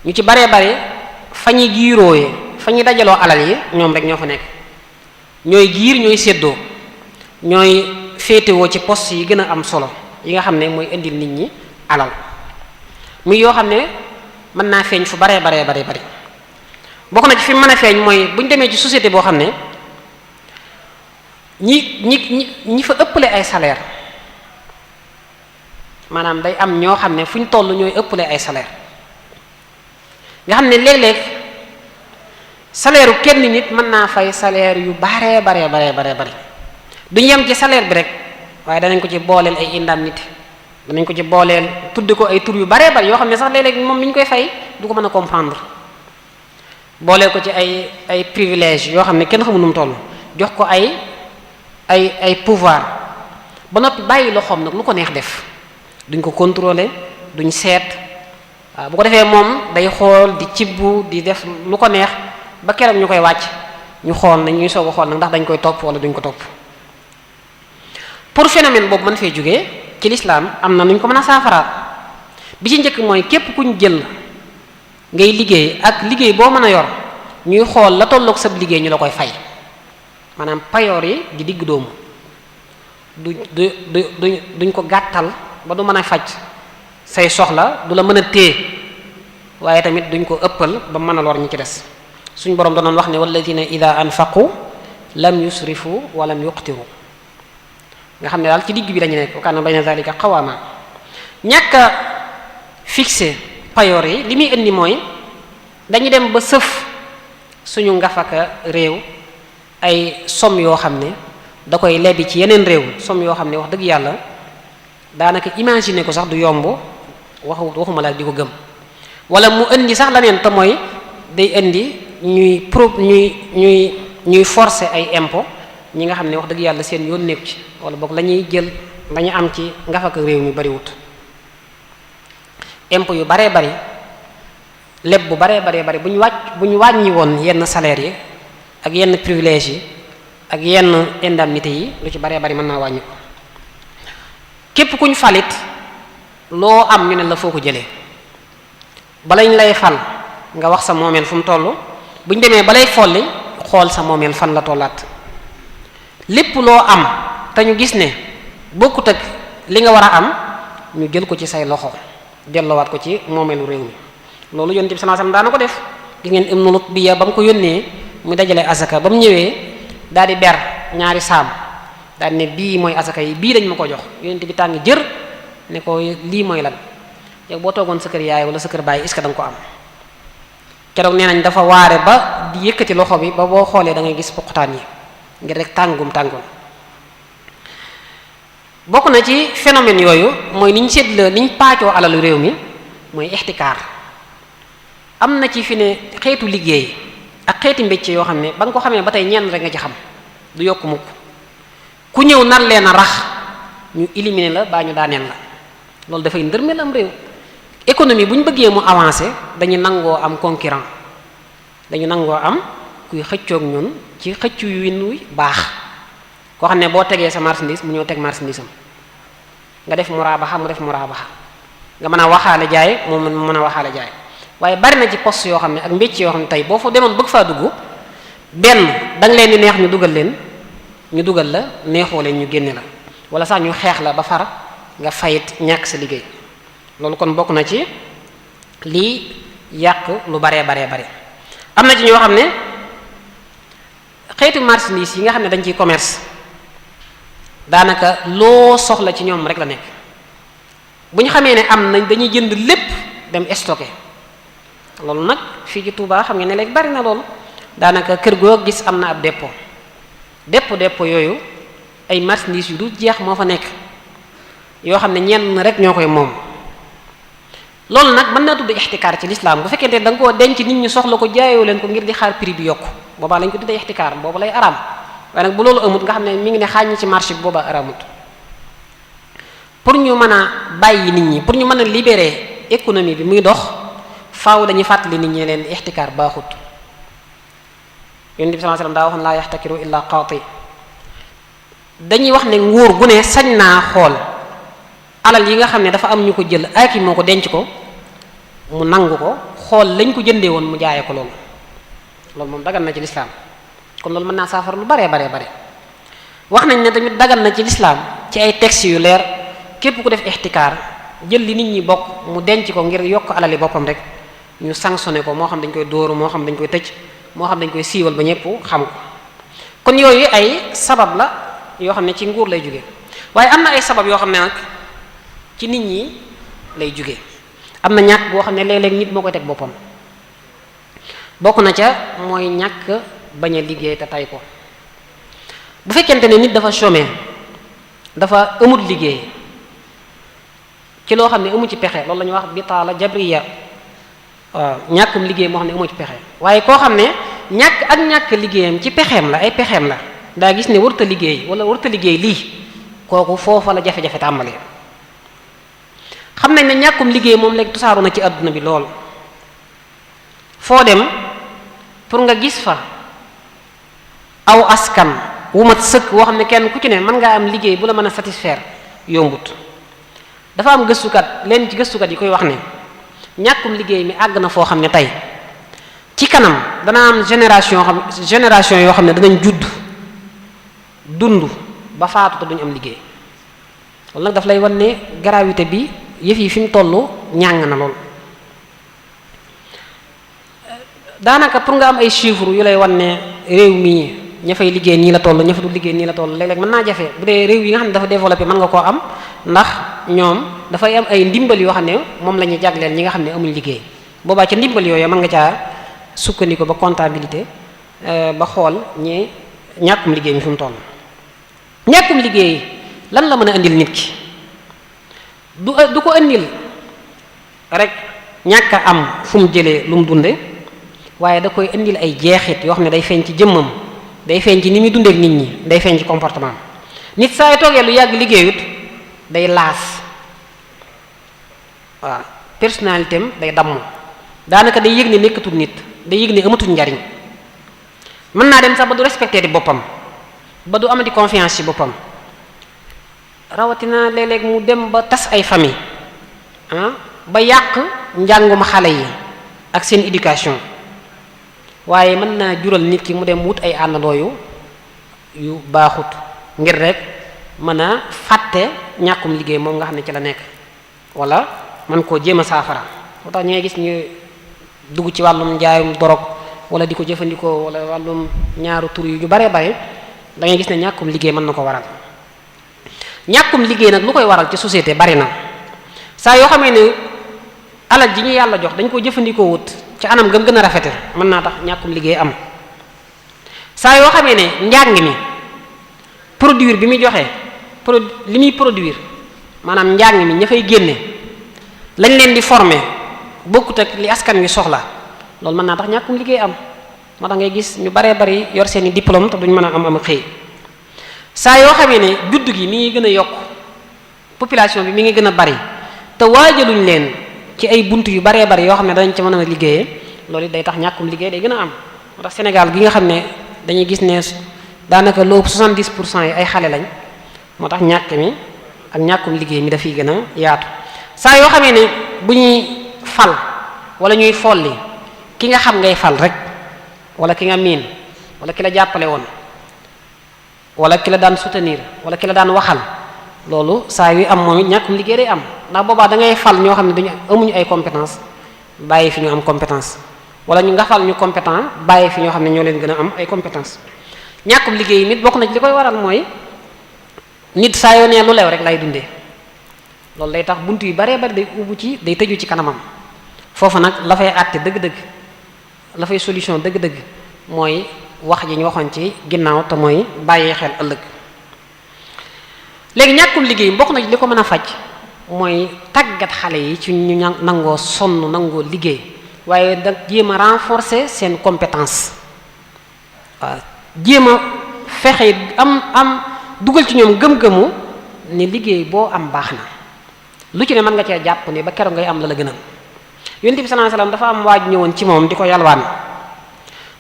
ñu ci bare fa ñuy giirooyee, fa ñuy dajaloo alal yi, ñoom rek ñoo fa nekk, ñooy giir, ñooy séddoo, ñooy féetewoo ci poste yi gën a am solo yi nga xam ne mooy indil nit ñi alal, muy yoo xam ne mën naa feeñ fu bare bokk na ci fi mën a feeñ mooy bu ñu demee ci société boo xam ne ñi fa ëppale ay salaire, maanaam day am ñoo xam ne fu ñu toll ñooy ëppale ay salaire, nga xam ne léeg-léeg salaire u kenn nit mën naa fay salaire yu bare duñu yem ci salaire bi rek, waaye danañ ko ci booleel ay indemnité, danañ ko ci booleel tudde ko ay tur yu bare yoo xam ne sax léeg-léeg moom mi ñu koy fay du ko mën a comprendre, booleel ko ci ay privilège yoo xam ne kenn xamul nu mu toll, jox ko ay pouvoir, ba noppi bàyyi loxoom nag lu ko neex def, duñ ko contrôler, duñ seet. waaw bu ko defee moom day xool di cibbu di def lu ko neex ba keroog ñu koy wàcc, ñu xool na ñuy soog a xool nag ndax dañ koy topp wala duñ ko topp. pour phénomène boobu mën fee jógee ci lislaam am na nuñ ko mën a saafaraat. bi ci njëkk mooy képp kuñ jël ngay liggéey ak liggéey boo mën a yor, ñuy xool la tolloog sab liggéey ñu la koy fay, maanaam payoor yi di digg doomu, duñ ko gàttal ba du mën a faj say soxla, du la mën a téye, waaye tamit duñ ko ëppal ba mën a lor ñi ci des. suñ borom danoon wax ne walladina ida anfaqu lam yusrifu wa lam yuqtiru, nga xam ne daal ci digg bi lañu nekk, wa kaana bayna zalika qawama. ñàkk a fixé payoor yi li muy indi mooy dañu dem ba sëf suñu ngafaka réew ay somme yoo xam ne da koy lebbi ci yeneen réew, somme yoo xam ne wax dëgg yàlla daanaka imaginer ko sax du yomb, waxuma la di ko gëm. wala mu indi sax leneen te mooy day indi ñuy forcer ay impôt ñi nga xam ne wax dëgg yàlla seen yoon nekku ci wala boog la ñuy jël la ñu am ci ngafaka réew mi bariwut impôt yu baree bari lépp bu baree bari bu ñu wàññi woon yenn salaire yi ak yenn privilège yi ak yenn indemnité yi lu ci baree bari mën naa wàññi ko képp kuñ falit loo am ñu ne la foo ko jëlee balañ lay fal nga wax sa moomeel fu mu toll buñ demee balay folli xool sa moomeel fan la tollaat lépp loo am te ñu gis ne bokkut ak li nga war a am ñu jël ko ci say loxo delloowaat ko ci moomeelu réew mi loolu yonent bi sallallahu alayhi wasallam daana ko def gis ngeen Ibnu Lutbiya ba mu ko yónnee mu dajale azaka ba mu ñëwee daal di ber ñaari saam daal di ne bii mooy azaka yi bii dañ ma ko jox yonent bi tàng jër ne ko lii mooy lan yow boo toogoon sa kër yaay wala sa kër baay est-ce que da nga ko am keroog nee nañ dafa waare ba di yëkkati loxo bi ba boo xoolee da ngay gis poqutaan yi ngir rek tàngum tàngoon bokk na ci phénomène yooyu mooy niñ seetla niñ paacoo alalu réew mi mooy ixtikaar am na ci fi ne xeetu liggéey ak xeeti mbécc yoo xam ne ba nga ko xamee ba tey ñenn rek nga ci xam du yokk mukk ku ñëw nar leen a rax ñu éliminer la baa ñu daaneel la loolu dafay ndërmeel am réew économie bu ñu bëggee mu avancer dañu nangoo am concurrent dañu nangoo am kuy xëccoog ñun ci xëccu yu wi baax koo xam ne boo tegee sa marchandise mu ñëw teg marchandise am nga def muraabaxa mu def muraabaxa nga mën a waxaale jaay moom mën a waxaale jaay waaye bari na ci poste yoo xam ne ak mbécc yoo xam ne tey boo fa demoon bëgg faa dugg benn da nga leen di neex ñu dugal la neexoo leen ñu génne la wala sax ñu xeex la ba far nga fayit ñàkk sa liggéey loolu kon bokk na ci lii yàq lu bare am na ci ñoo xam ne xeetu marchandise yi nga xam ne dañ ciy commerce daanaka loo soxla ci ñoom rek la nekk bu ñu xamee ne am nañ dañuy jënd lépp dem stocké loolu nag fii ci Touba xam nga ne léegi bari na loolu daanaka kër goo gis am na ab dépôt yooyu ay marchandise yu du jeex moo fa nekk yoo xam ne ñenn rek ñoo koy moom loolu nag mën naa tudd ixtikaar ci lislaam bu fekkente da nga koo denc nit ñi soxla ko jaayoo leen ko ngir di xaar prix bi yokk boobaa lañ ko tuddee ixtikaar boobu lay araam waaye nag bu loolu amut nga xam ne mi ngi ne xaañ ci marché bi boobaa araamut pour ñu mën a bàyyi nit ñi pour ñu mën a libérer économie bi muy dox faaw dañuy fàttali nit ñi leen ixtikaar baaxut yonent bi sallallahu alayhi wasallam daa waxoon laa yaxtakiru illa qaati dañuy wax ne nguur gu ne sañ naa xool alal yi nga xam ne dafa am ñu ko jël aki moo ko denc ko mu nangu ko xool lañ ko jëndee woon mu jaayee ko loolu moom dagan na ci lislaam kon loolu mën naa saafara lu bare wax nañ ne tamit dagan na ci lislaam ci ay textes yu leer képp ku def ixtikaar jël li nit ñi bokk mu denc ko ngir yokk alali boppam rek ñu sanctionné ko moo xam dañ koy dóoru moo xam dañ koy tëj moo xam dañ koy siiwal ba ñëpp xam ko kon yooyu ay sabab la yoo xam ne ci nguur lay jóge waaye am na ay sabab yoo xam ne nag ci nit ñi lay jóge am na ñàkk boo xam ne léeg-léeg nit moo koy teg boppam bokk na ca mooy ñàkk bañ a liggéey te tay ko bu fekkente ne nit dafa chômé dafa amul liggéey ci loo xam ne amu ci pexe loolu la ñuy wax bitaala jabriya waaw ñàkkum liggéey moo xam ne amu ci pexe waaye koo xam ne ñàkk liggéeyam ci pexeem la ay pexeem la daa gis ne warta liggéey wala warta liggéey lii kooku foofa la jafe-jafe tàmbalee xam nañ ne ñàkkum liggéey moom léegi tusaaru na ci àdduna bi lool foo dem pour nga gis fa aw askan wu mat sëkk woo xam ne kenn ku ci ne mën ngaa am liggéey bu la mën a satisfaire yombut dafa am gëstukat leen ci gëstukat yi koy wax ne ñàkkum liggéey mi àgg na foo xam ne tey ci kanam dana am génération yoo xam ne danañ judd dund ba faatu te duñ am liggéey loolu nag daf lay wan ne gravité bi yëf yi fi mu toll ñàng na lool daanaka pour nga am ay chiffres yu lay wan ne réew mi ña fay liggéey nii la toll ña fa du liggéey nii la toll léeg-léeg mën naa jafe bu dee réew yi nga xam ne dafa développé mën nga koo am ndax ñoom dafay am ay ndimbal yoo xam ne moom la ñuy jagleel ñi nga xam ne amuñ liggéey boobaa ca ndimbal yooyu mën nga caa sukkandiku ba comptabilité ba xool ñi ñàkkum liggéey mi fi mu toll ñàkkum liggéey lan la mën a indil nit ki du ko indil rek ñàkk a am fu mu jëlee lu mu dunde waaye da koy indil ay jeexit yoo xam ne day feeñ ci jëmmam day feeñ ci ni muy dundeek nit ñi, day feeñ ci comportement nit saa yu toogee lu yàgg liggéeyut day laas waaw personnalité am day damm daanaka day yëg ne nekkatul nit, day yëg ne amatul njariñ, mën naa dem sax ba du respecté di boppam, ba du amati confiance ci boppam, rawatina léeg-léeg mu dem ba tas ay famille ba yàq njàngum xale yi ak seen éducation. waaye mën naa jural nit ki mu dem wut ay àndandoo yu baaxut ngir rek mën a fàtte ñàkkum liggéey moom nga xam ne ci la nekk, wala man koo jéem a saafara. moo tax ñooy gis ñu dugg ci wàllum njaayum dorog wala di ko jëfandikoo wala wàllum ñaaru tur yu baree bare, da ngay gis ne ñàkkum liggéey mën na ko waral. ñàkkum liggéey nag lu koy waral ci société bari na. saa yoo xamee ne alal ji ñu yàlla jox dañ ko jëfandikoo wut ci anam gëm gën a rafete mën naa tax ñàkkum liggéey am. saa yoo xamee ne njàng mi produire bi muy joxe li muy produire maanaam njàng mi ña fay génne lañ leen di former bokkut ak li askan wi soxla, loolu mën naa tax ñàkkum liggéey am. moo tax ngay gis ñu baree bari yor seeni diplôme te duñ mën a am xëy. saa yoo xamee ne judd gi mi ngi gën a yokk, population bi mi ngi gën a bari te waajaluñ leen ci ay bunt yu baree bari yoo xam ne dañ ci mën a liggéeyee, loolu it day tax ñàkkum liggéey day gën a am. moo tax Sénégal gi nga xam ne dañuy gis ne daanaka lu ëpp 70% yi ay xale lañ, moo tax ñàkk mi ak ñàkkum liggéey mi dafiy gën a yaatu. saa yoo xamee ne bu ñuy fal wala ñuy folli ki nga xam ngay fal rek, wala ki nga miin, wala ki la jàppale woon, wala ki la daan soutenir, wala ki la daan waxal, loolu saa yu am moom it ñàkkum liggéey day am. ndax boobaa da ngay fal ñoo xam ne amuñu ay compétence bàyyi fi ñu am compétence, wala ñu nga fal ñu compétent bàyyi fi ñoo xam ne ñoo leen gën a am ay compétence. ñàkkum liggéey nit bokk na ci li koy waral mooy nit saa yoo nee lu leew rek lay dundee, loolu day tax bunt yu baree bari day ubbu ci day tëju ci kanamam. foofu nag la fay àtte dëgg-dëgg, la fay solution dëgg-dëgg mooy wax ji ñu waxoon ci ginnaaw te mooy bàyyee xel ëllëg. léegi ñàkkum liggéey bokk na ci li ko mën a faj mooy tàggat xale yi ci ñu nangoo sonn nangoo liggéey, waaye da jéem a renforcer seen compétence. waaw jéem a fexe am dugal ci ñoom gëm-gëmu ni liggéey boo am baax na, lu ci ne mën nga cee jàpp ni ba keroog ngay am la la gënal. Yonent bi sallallahu alayhi wasallam dafa am waaj ñëwoon ci moom di ko yalwaan,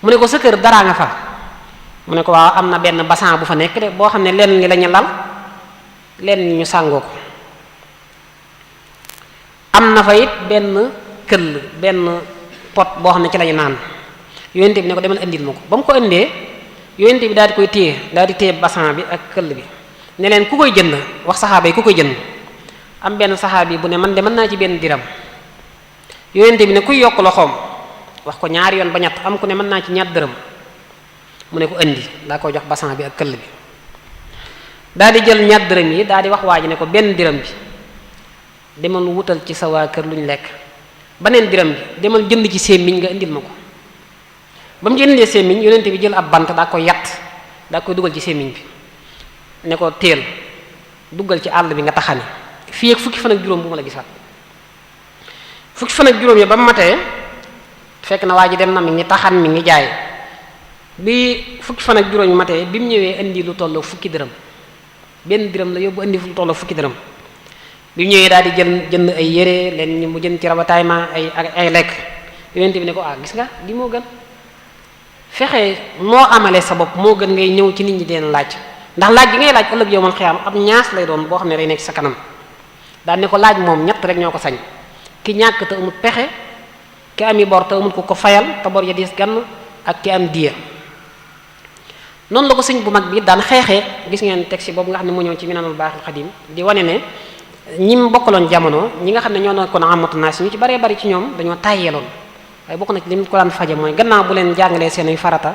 mu ne ko sa kër daraa nga fa, mu ne ko waaw am na benn bassan bu fa nekk de boo xam ne lenn li lañu lal lenn ñu sàngoo ko, am na fa it benn këll benn pot boo xam ne ci lañu naan. Yonent bi ne ko demal indil ma ko. ba mu ko indee Yonent bi daal di koy téye, daal di téye bassan bi ak këll bi ne leen ku koy jënd, wax saxaaba yi ku koy jënd. am benn saxaaba yi bu ne man de mën naa ci benn diram. Yonent bi ne kuy yokk loxoom, wax ko ñaari yoon ba ñett, am ku ne mën naa ci ñaar dërëm, mu ne ko indi, daa koy jox bassan bi ak këll bi. daal di jël ñaar dërëm yi daal di wax waa ji ne ko benn diram bi demal wutal ci sa waa kër lu ñu lekk, beneen diram bi demal jënd ci sémmiñ nga indil ma ko. ba mu ci indee sémmiñ, Yonent bi jël ab bant daa koy yatt, daa koy dugal ci sémmiñ bi ne ko téel dugal ci àll bi nga taxani fii ak fukki fan ak juróom bu ma la gisaat. fukki fan ak juróom yi ba mu matee fekk na waa ji dem na mi ngi taxan mi ngi jaay, bi fukki fan ak juróom yi matee bi mu ñëwee indi lu tolloo fukki dërëm, benn dërëm la yóbbu indi lu tolloo fukki dërëm. bi mu ñëwee daal di jënd ay yére leen mu jënd ci ravitaillement ay lekk. Yonent bi ne ko gis nga li moo gën, fexe moo amalee sa bopp moo gën ngay ñëw ci nit ñi deen laaj, ndax laaj bi ngay laaj ëllëg yow man xiyaam ab ñaas lay doon boo xam ne day nekk sa kanam. daal ne ko laaj moom ñett rek ñoo ko sañ, ki ñàkk te amul pexe, ki ami bor te amul ko fayal te bor ya diis gann, ak ki am diya. noonu la ko sëñ bu mag bi daan xeexee. gis ngeen texte boobu nga xam ne mu ñëw ci Minanul Baaxil Xadim di wane ne ñim bokkaloon jamono ñi nga xam ne ñoo nekkoon amatu naas ñu ci baree bari ci ñoom dañoo tàyyeeloon, waaye bokk na ci li mu ko daan faje mooy gannaaw bu leen jàngalee seeni farata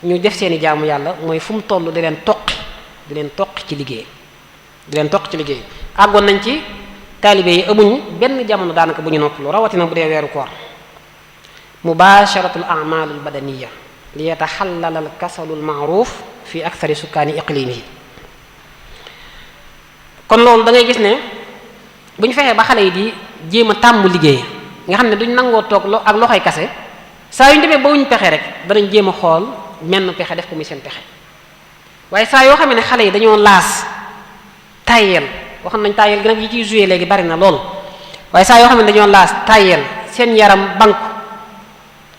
ñu def seeni jaamu yàlla, mooy fu mu toll di leen toqi ci liggéey, àggoon nañ ci taalibe yi amuñ benn jamono daanaka bu ñu noppalu, rawatina bu dee weeru koor. mubasharatul a'malul badaniya li yataxallal al kasalul ma'ruf fi akthari sukkaani iqlimihi. kon loolu da ngay gis ne bu ñu fexee ba xale yi di jéem a tàmm liggéey nga xam ne duñ nangoo toog ak loxoy kase, saa yu ñu demee ba wuñ pexe rek danañ jéem a xool menn pexe def ko muy seen pexe waaye saa yoo xam ne xale yi dañoo laas tayel wax nañ tayel gi nag yi ciy joué léegi bari na lool waaye saa yoo xam ne dañoo laas tayel seen yaram banku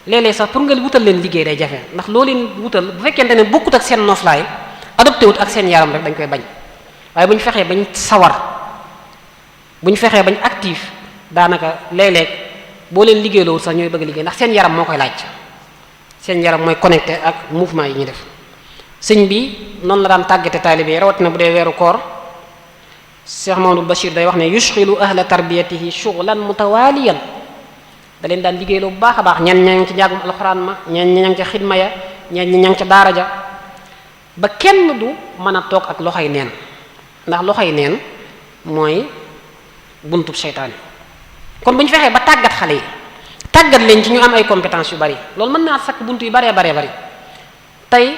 léeg-léeg sax pour nga wutal leen liggéey day jafe ndax loo leen wutal bu fekkente ne bokkut ak seen noflaay adopté wut ak seen yaram rek dañ koy bañ waaye bu ñu fexee bañ sawar bu ñu fexee bañ actif daanaka léeg-léeg boo leen liggéey loolu sax ñooy bëgg liggéey ndax seen yaram moo koy laaj seen yaram mooy connecté ak mouvement yi ñuy def sëñ bi noonu la daan tàggate taalibe yi rawatina bu dee weeru koor Cheikh Mamadou Bachir day wax ne yushxilu ahla tarbiyatihi shughlan mutawaliyan da leen daan liggéey lu baax a baax ñenn ña ngi ci njàngum alxuraan ma ñenn ña ngi ca xidma ya ñenn ña ngi ca daara ja ba kenn du mën a toog ak loxoy neen ndax loxoy neen mooy buntub seytaane kon bu ñu fexee ba tàggat xale yi tàggat leen ci ñu am ay compétences yu bari loolu mën naa sakk bunt yu baree bari tey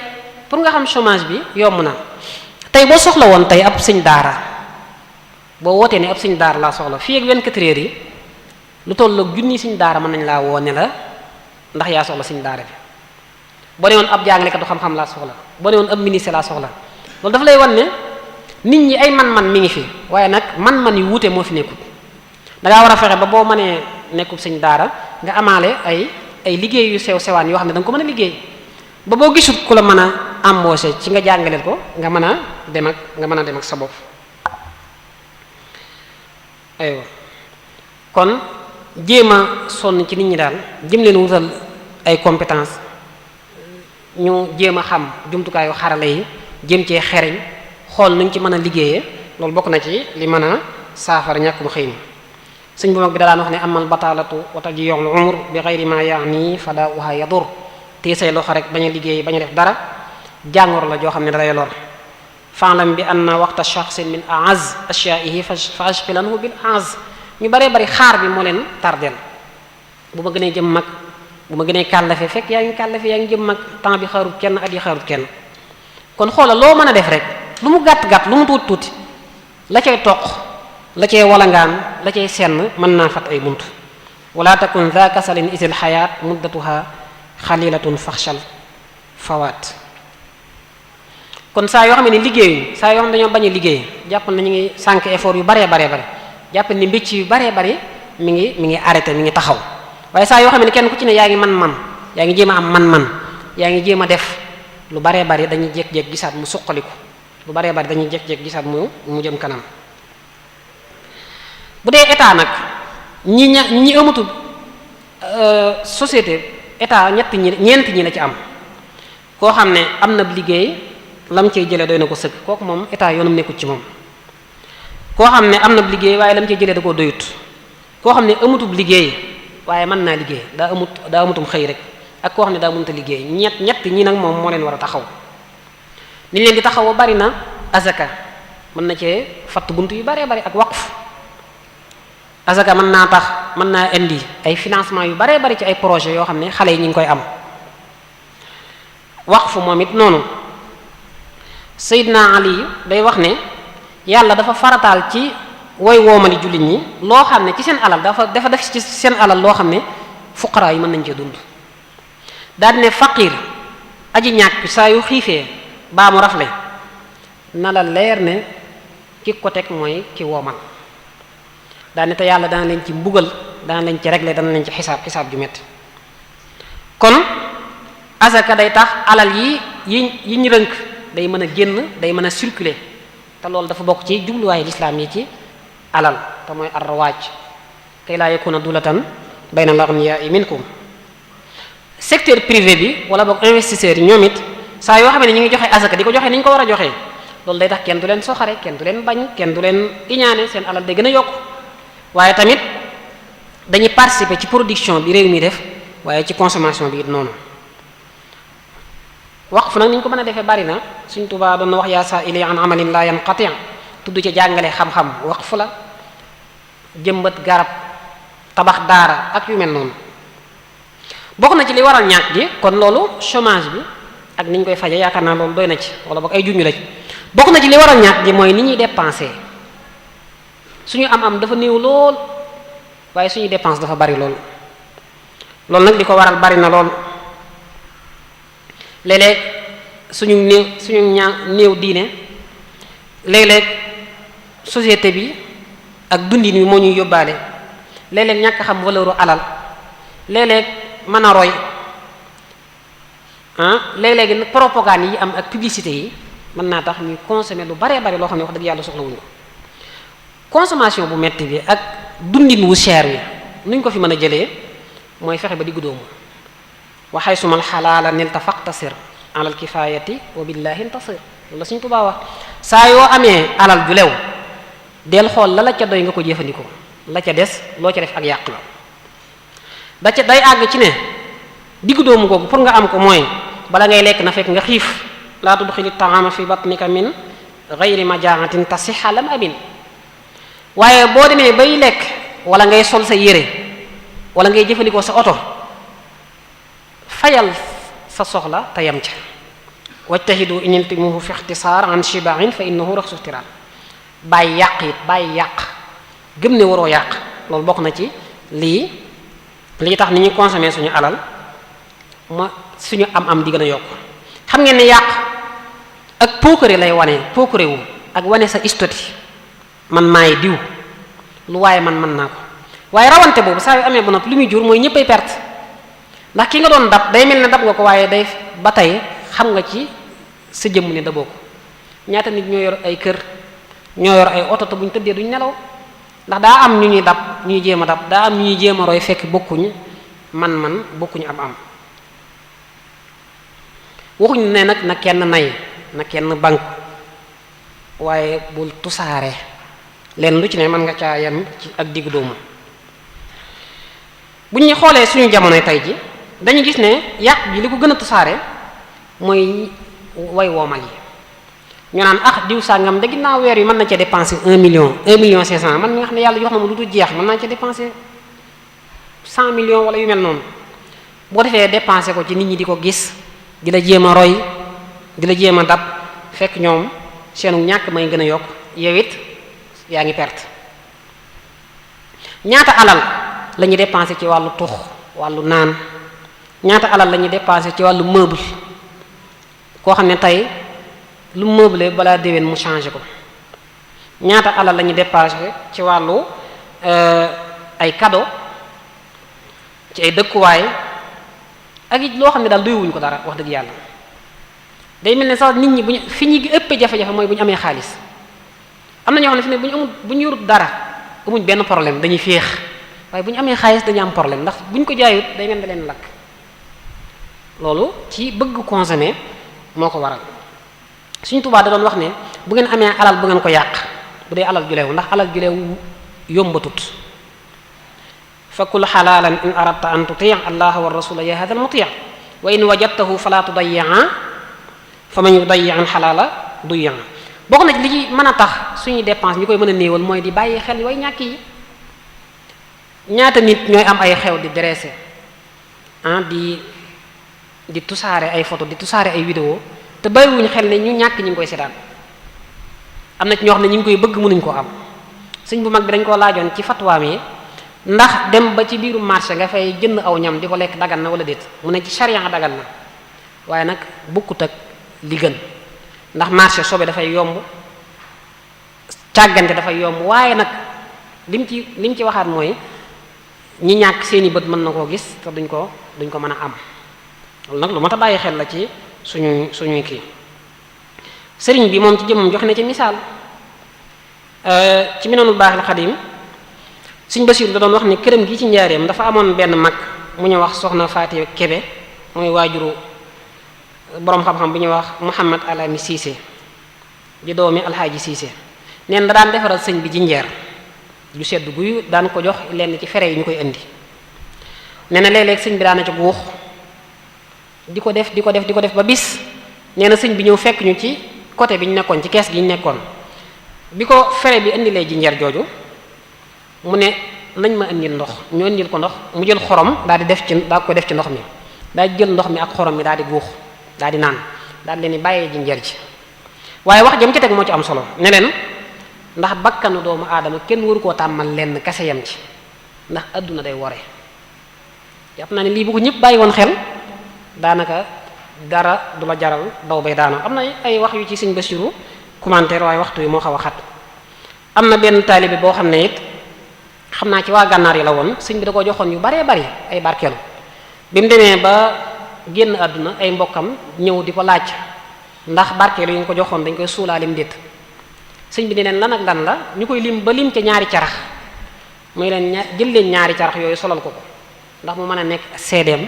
pour nga xam chômage bi yomb na tey boo soxla woon tey ab sëñ daara boo wootee ne ab sëñ daara laa soxla fii ak 24 heures yi lu toll ak junni sëñ daara mën nañ laa woo ne la ndax yaa soxla sëñ daara bi boo ne woon ab jàngalekatu xam-xam laa soxla boo ne woon ab ministre laa soxla loolu dafa lay wan ne nit ñi ay man-man mi ngi fi waaye nag man-man yu wuute moo fi nekkul da ngaa war a fexe ba boo mënee nekkul sëñ daara nga amaale ay liggéey yu sew sewaan yoo xam ne da nga ko mën a liggéey ba boo gisut ku la mën a embaucher ci nga jàngaleel ko nga mën a dem ak sa bopp aywa kon jéem a sonn ci nit ñi daal jëm leen wutal ay compétence ñu jéem a xam jumtukaayu xarala yi jëm cee xereñ xool nuñ ci mën a liggéeyee loolu bokk na ci li mën a saafara ñàkkum xëy mi sëñ bu mag bi da daan wax ne amal bataalatu wa tadyi'ul umr bi ghayri ma ya'ni fadaa'uha yadur te say loxo rek bañ a liggéey bañ a def dara jàngoro la joo xam ne dalay lor fa'lam bi anna waqta shakhsin min a'az ashyaa'ihi fa ashghilanhu bil a'az ñu baree bari xaar bi moo leen tardeel bu ma gënee jëm mag bu ma gënee kàllafe fekk yaa ngi kàllafe yaa ngi jëm mag temps bi xaarut kenn at yi xaarut kenn kon xoola loo mën a def rek lu mu gàtt-gàtt lu mu tuuti la cay toq la cay walangaan la cay senn mën naa fat ay bunt wala takun dha kasalin isil xayaat muddatuha xalilatun faxshal fawaat kon saa yoo xam ne liggéeyuñ saa yoo xam ne dañoo bañ a liggéey jàppal na ñu ngi sànq effort yu baree bare jàppal ni mbicc yu baree bari mi ngi arrêté mi ngi taxaw waaye saa yoo xam ne kenn ku ci ne yaa ngi man yaa ngi jéem a am man yaa ngi jéem a def lu baree bari dañuy jékki-jékki gisaat mu suqaliku lu baree bari dañuy jékki-jékki gisaat mu jëm kanam bu dee état nag ñi amatul société état ñeent ñi la ci am koo xam ne am na liggéey lam cey jëlee doy na ko sëkk kooku moom état yoonam nekkut ci moom koo xam ne am na liggéey waaye lam cey jëlee da koo doyut koo xam ne amutub liggéey waaye mën naa liggéey daa amutum xëy rek ak koo xam ne daa mënta liggéey ñett ñi nag moom moo leen war a taxaw ni leen di taxaw bari na azaka mën na cee fatt bunt yu baree bari ak waqf azaka mën naa indi ay financement yu baree bari ci ay projet yoo xam ne xale yi ñu ngi koy am waqf moom it noonu Seydina Ali day wax ne yàlla dafa farataal ci woy woomali jullit ñi loo xam ne ci seen alal dafa def ci seen alal loo xam ne fuqaraa yi mën nañ cee dund daal di ne faqir aji ñàkk saa yu xiifee baa mu rafle na la leer ne ki ko teg mooy ki woomal daal ne te yàlla dana leen ci mbugal dana leen ci régler dana leen ci xisaab ju metti kon azaka day tax alal yi ñu rënk day mën a génn day mën a circuler te loolu dafa bokk ci jubluwaayu lislaam yi ci alal te mooy arrawaaj kay laa yakuna dulatan bayna al-aghniyaa minkum secteur privé bi wala boog investisseurs yi ñoom it saa yoo xam ne ñu ngi joxe azaka di ko joxe ni ñu ko war a joxe loolu day tax kenn du leen soxare kenn du leen bañ kenn du leen iñaane seen alal day gën a yokk waaye tamit dañuy participer ci production bi réew mi def waaye ci consommation bi it noonu waqf nag ni ñu ko mën a defee bari na Sëriñ Tuubaa doon na wax yaa saa'ili an amalin la yanqati' tudd ci jàngale xam-xam waqf la jëmbat garab tabax daara ak yu mel noonu bokk na ci li waral ñàkk gi kon loolu chômage bi ak ni ñu koy faje yaakaar naa loolu doy na ci wala boog ay junñu la ci bokk na ci li waral ñàkk gi mooy ni ñuy dépenser suñu am dafa néew lool waaye suñuy dépense dafa bari lool loolu nag li ko waral bari na lool léeg-léeg suñu néew diine, léeg-léeg société bi ak dundin wi moo ñuy yóbbaale, léeg-léeg ñàkk xam valeur alal, léeg-léeg mën a roy léeg-léegi nag propagande yi am ak publicité yi mën naa tax ñuy consommer lu baree bari loo xam ne wax dëgg yàlla soxlawuñu ko. consommation bu metti bi ak dundin wu cher wi nuñ ko fi mën a jëlee mooy fexe ba diggu doomu. wa haysumal xalaala nilta faqtasir alal kifayati wa billahi intasir, loolu la Sëriñ Tuubaa wax. saa yoo amee alal ju lew del xool la ca doy nga ko jëfandikoo, la ca des loo ca def ak yàq la. day àgg ci ne diggu doomu googu pour nga am ko mooy bala ngay lekk na fekk nga xiif. laa tudxili taama fi batnika min gayri majaatin tasixa lam abin. waaye boo demee bay lekk wala ngay sol sa yére wala ngay jëfandikoo sa oto, fayal sa soxla te yam ca. wajtahidu in iltimuhu fi ixtisaar an shibain fa innahu raxsu ixtiraar. bàyyi yàq it bàyyi yàq, gëm ne waroo yàq, loolu bokk na ci lii tax ni ñuy consommer suñu alal suñu am di gën a yokk. xam ngeen ne yàq ak puukare lay wane, puukare wu ak wane sa istoti, man maay diw, lu waaye man mën naa ko. waaye rawante boobu saa yu amee ba noppi lu muy jur mooy ñëppay perte, ndax ki nga doon dab day mel ne dab nga ko, waaye day ba tey xam nga ci sa jëmm ne daboo ko. ñaata nit ñoo yor ay kër, ñoo yor ay oto te buñ tëddee duñ nelaw, ndax daa am ñu ñuy dab, ñuy jéem a dab, daa am ñu ñuy jéem a roy fekk bokkuñu man bokkuñu am. waxuñu ne nag na kenn nay, na kenn banku, waaye bul tusaare leen lu ci ne mën nga caa yem ci ak diggu doomu. bu ñu xoolee suñu jamonoy tey ji dañu gis ne yàq gi li ko gën a tusaare mooy way woomal yi. ñu naan diw sàngam da ginnaaw weer yi mën na ca dépenser 1 million 500 man mi nga xam ne yàlla jox na ma lu dul jeex mën naa ca dépenser 100 millions wala yu mel noonu. boo defee dépenser ko ci nit ñi di ko gis, di la jéem a roy, di la jéem a dab, fekk ñoom seenu ñàkk may gën a yokk, yow it yaa ngi perte. ñaata alal la ñuy dépensé ci wàllu tux, wàllu naan, ñaata alal la ñuy dépensé ci wàllu meuble, koo xam ne tey lu meuble balaa déwén mu changé ko. ñaata alal la ñuy dépensé ci wàllu ay cadeau, ci ay dëkkuwaay, ak it loo xam ne daal doyuwuñ ko dara wax dëgg yàlla. day mel ne sax nit ñi buñu fi ñu ëpp jafe-jafe mooy bu ñu amee xaalis. am na ñoo xam ne fi ne bu ñu yorut dara amuñ benn problème, dañuy féex, waaye bu ñu amee xaalis dañu am problème, ndax bu ñu ko jaayut day mel ne leen lakk. loolu ci bëgg consommer moo ko waral. Sëriñ Tuubaa da doon wax ne bu ngeen amee alal bu ngeen ko yàq, bu dee alal ju leew, ndax alal ju leew yombatut. fakul xalaalan in aradta an tuti allah wa rasula ya hada al muti wa in wajadtahu fala tudayya fa man yudayya an xalaala duyya. bokk na li ci mën a tax suñuy dépense ñu koy mën a néewal mooy di bàyyi xel way ñàkk yi. ñaata nit ñooy am ay xew di dressé di tusaare ay photo, di tusaare ay vidéo, te bàyyiwuñ xel ne ñu ñàkk ñu ngi koy seetaan. am na ci ñoo xam ne ñu ngi koy bëgg mënuñ koo am. sëñ bu mag bi dañ koo laajoon ci fatwaam yi ndax dem ba ci biiru marché nga fay jënd aw ñam di ko lekk dagan na wala déet, mu ne ci charia dagan na, waaye nag bukkut ak li gën, ndax marché sobe dafay yomb, càggante dafay yomb, waaye nag lim ci waxaat mooy ñi ñàkk seeni bët mën na koo gis te duñ ko mën a am. loolu nag lu mat a bàyyi xel la ci suñuy kii. sëriñ bi moom ci jëmmam joxe na ci misaal ci Minanul Baaxil Xadim. Sëriñ Basiiru da doon wax ni këram gi ci njaareem dafa amoon benn mag mu ñu wax soxna Faati Kebe, mooy waajuru boroom xam-xam bi ñuy wax Muhammad Alami Siise di doomi Alxaaji Siise. neen da daan defaral sëñ bi jinjeer ju sedd guy, daan ko jox lenn ci fere yi ñu koy indi. nee na léeg-léeg sëñ bi daana ci guux di ko def ba bis nee na sëñ bi ñëw fekk ñu ci côté bi ñu nekkoon, ci kees gi ñu nekkoon. bi ko fere bi indilee jinjeer jooju mu ne nañ ma indil ndox, ñu indil ko ndox, mu jël xorom daal ko def ci ndox mi, daal di jël ndox mi ak xorom mi daal di guux, daal di naan, daal leen di bàyyee jinjeer ji. waaye wax jëm ci teg moo ci am solo, ne leen ndax bakkanu doomu aadama kenn waru koo tàmmal lenn kese yam ci, ndax adduna day wore. jàpp naa ne lii bu ko ñëpp bàyyi woon xel daanaka dara du la jaral daw bay daanoo. am na ay wax yu ci sëñ Basiru commentaire waaye waxtu wi moo xaw a xat. am na benn taalibe boo xam ne it xam naa ci waa gànnaar yi la woon, sëñ bi da ko joxoon yu baree bari ay barkeelu. bi mu demee ba génn àdduna ay mbokkam ñëw di ko laaj ndax barkeelu yi ñu ko joxoon dañ koy suulaalim déet. sëñ bi ne leen lan ak lan la ñu koy lim ba lim ca ñaari carax, muy leen jël leen ñaari carax yooyu solal ko ndax mu mën a nekk seedeem.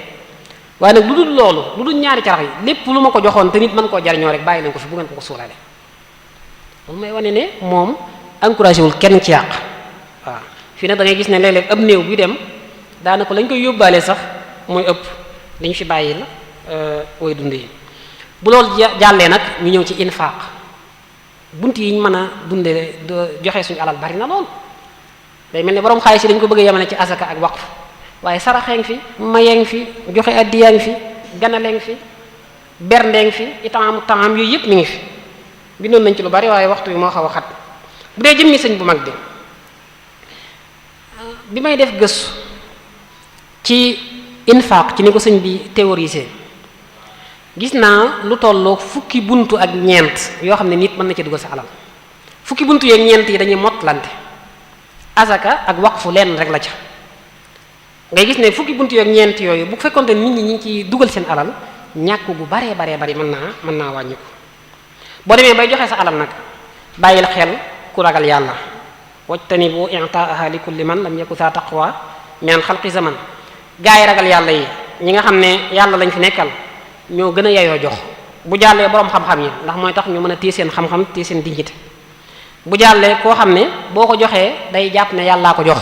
waaye nag lu dul loolu, lu dul ñaari carax yi, lépp lu ma ko joxoon te nit mën koo jariñoo rek bàyyi leen ko fi bu ngeen ko suulaale. loolu may wane ne moom encouragé wul kenn ci yàq. waaw fii nag da ngay gis ne léeg-léeg ab néew bi dem daanaka lañ koy yóbbaale sax mooy ëpp liñ fi bàyyi la way dund yi. bu loolu jàllee nag ñu ñëw ci infaq. bunt yi ñu mën a dunde joxe suñu alal bari na lool. day mel ne borom xaalis yi dañ ko bëgg a yemale ci asaka ak waqf, waaye saraxee fi mayee fi joxe addiyaa ngi fi ganale ngi fi bernde ngi fi itam yooyu yëpp mi ngi fi. bindoon nañ ci lu bari waaye waxtu bi moo xaw a xat. bu dee jëmmi sëñ bu mag bi may def gëstu ci infaq ci ni ko sëñ bi théorisé, gis naa lu tolloo fukki buntu ak ñeent yoo xam ne nit mën na ci dugal sa alal. fukki buntu yeeg ñeent yi dañuy mottalante. asaka ak waqfu leen rek la ca. ngay gis ne fukki buntu yeeg ñeent yooyu bu fekkonte nit ñi ngi ci dugal seen alal, ñàkk gu baree bari mën naa wàññiku. boo demee bay joxe sa alal nag bàyyil xel ku ragal yàlla. wajtanibu i'taaha li kulli man lam yaku saa taqwa min xalqi zaman. gaa yi ragal yàlla yi ñi nga xam ne yàlla lañ fi nekkal ñoo gën a yeyoo jox. bu jàllee boroom xam-xam yi ndax mooy tax ñu mën a téye seen xam-xam téye seen dignité. bu jàllee koo xam ne boo ko joxee day jàpp ne yàllaa ko jox,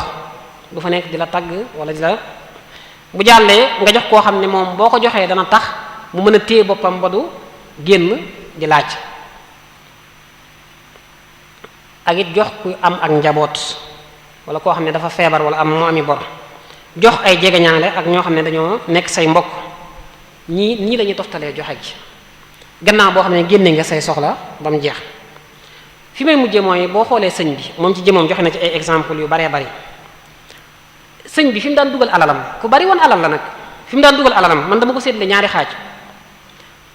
du fa nekk di la tagg wala di la. bu jàllee nga jox koo xam ne moom boo ko joxee dana tax mu mën a téye boppam ba du génn di laaj. ak it jox ku am ak njaboot wala koo xam ne dafa feebar wala am mu ami bor. jox ay jegeñaale ak ñoo xam ne dañoo nekk say mbokk. nii lañuy toftalee joxe gi gannaaw boo xam ne génne nga say soxla ba mu jeex. fi may mujjee mooy boo xoolee sëñ bi moom ci jëmoom joxe na ci ay exemple yu baree bari. sëñ bi fi mu daan dugal alalam ku bari woon alal la nag. fi mu daan dugal alalam man dama ko seetle ñaari xaaj.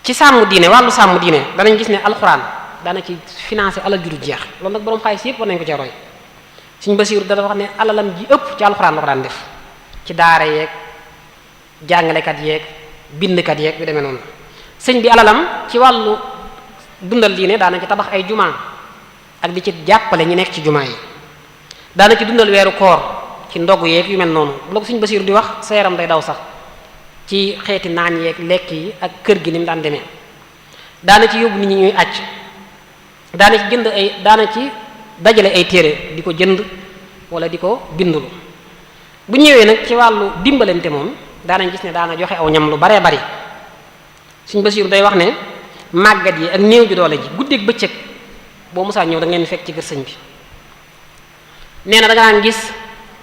ci sàmm diine, wàllu sàmm diine danañ gis ne alxuraan daana ci financé alal ju du jeex. loolu nag borom xaalis yëpp war nañ ko ca roy. Sëñ Basiiru dana wax ne alalam ji ëpp ci alxuraan la ko daan def. ci daara yeeg jàngalekat yeeg bindkat yeeg yu demee noonu. sëñ bi alalam ci wàllu dundal diine daana ci tabax ay jumaa ak di ci jàppale ñi nekk ci jumaa yi. daana ci dundal weeru koor ci ndog yeeg yu mel noonu. bu la ko Sëñ Basiiru di wax sa yaram day daw sax ci xeeti naan yeeg lekk yi ak kër gi ni mu daan demee. daana ci yóbbu nit ñi ñuy acc. daana ci jënd daana ci dajale ay téere di ko jënd wala di ko bindulu. bu ñëwee nag ci wàllu dimbalante moom daanañ gis ne daana joxe aw ñam lu baree bari. Sëñ Basiiru day wax ne màggat yi ak néew ju doole ji guddeeg bëccëg boo musaa ñëw da ngeen fekk ci kër sëñ bi. nee na da nga daan gis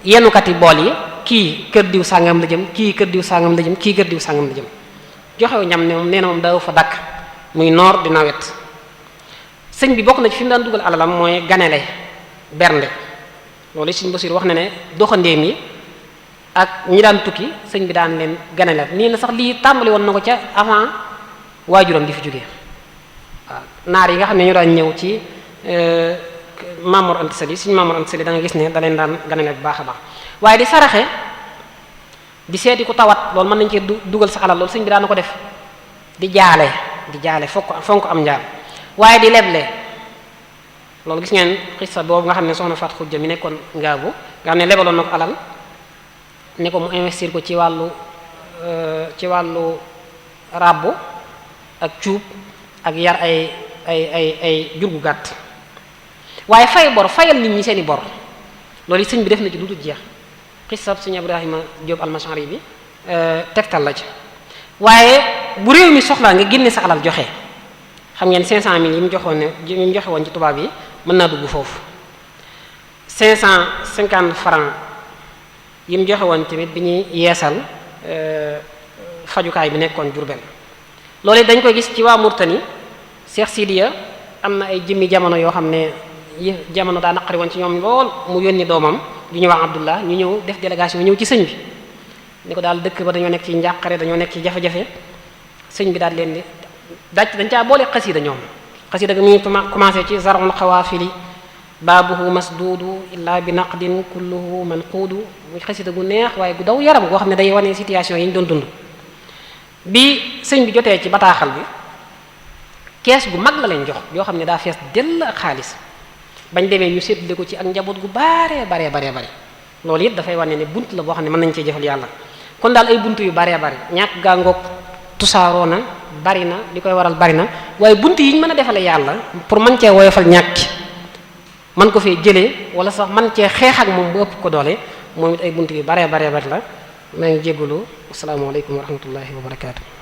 yenukati bool yi kii kër diw sàngam la jëm, kii kër diw sàngam la jëm, kii kër diw sàngam la jëm. joxew ñam ne moom nee na moom daaw fa dakk muy noor di nawet. sëñ bi bokk na ci fi mu daan dugal alalam mooy ganale bernde. loolu Sëñ Basiiru wax na ne doxandéem yi ak ñi daan tukki sëñ bi daan leen ganale. nii na sax lii tàmbali woon na ko ca avant waajuram di fi jógee. waaw naar yi nga xam ne ñu daan ñëw ci Maam Mor Anta Sali Sëñ Maam Mor Anta Sali da nga gis ne da leen daan ganale bu baax a baax. waaye di saraxe di seeti ku tawat loolu mën nañ cee dugal sa alal loolu sëñ bi daan na ko def. di jaale fonk am njaal. waaye di leble loolu gis ngeen xissa boobu nga xam ne soxna Faat Xujja mi nekkoon ngaabu nga xam ne lebaloon na ko alal ne ko mu investir ko ci wàllu ràbbu ak cuub ak yar ay jur gu gàtt. waaye fay bor fayal nit ñi seeni bor loolu sëñ bi def na ci duutu jeex. xissa sëñ Ibrahima Jóob almashari bi tegtal la ci. waaye bu réew mi soxlaa nga génne sa alal joxe. xam ngeen 500000 yi mu joxe woon ci tubaab yi mën naa dugg foofu. 550 francs yi mu joxe woon tamit bi ñuy yeesal fajukaay bi nekkoon Jurbel. loolu dañ koy gis ci waa Murtani. Cheikh Sidiya am na ay jëmmi jamono yoo xam ne jamono daa naqari woon ci ñoom lool mu yónni doomam ju ñu wax Abdullah ñu ñëw def délégation ñëw ci sëñ bi ni ko daal dëkk ba dañoo nekk ci njàqare dañoo nekk ci jafe-jafe sëñ bi daal leen di dañ caa boole xasida ñoom xasida ga mu ngi commencé ci zarul xawaafili baabuhu masduudu illaa bi naqdin kulluhu manquudu muy xasida gu neex waaye gu daw yaram goo xam ne day wane situation yi ñu doon dund. bi sëñ bi jotee ci bataaxal bi kees gu mag la leen jox yoo xam ne daa fees dell ak xaalis bañ demee ñu séddale ko ci ak njaboot gu bare loolu it dafay wane ne bunt la boo xam ne mën nañ cee jëfal yàlla. kon daal ay bunt yu bare ñàkk gaa ngoog tusaaroo na bari na li koy waral bari na waaye bunt yi ñu mën a defale yàlla pour mën cee woyofal ñàkki man ko fee jëlee wala sax man cee xeex ak moom bu ëpp ko doole moom it ay bunt yu bare la maa ngi jégalu asalaamaaleykum wa rahmatullahi wa barakaatu.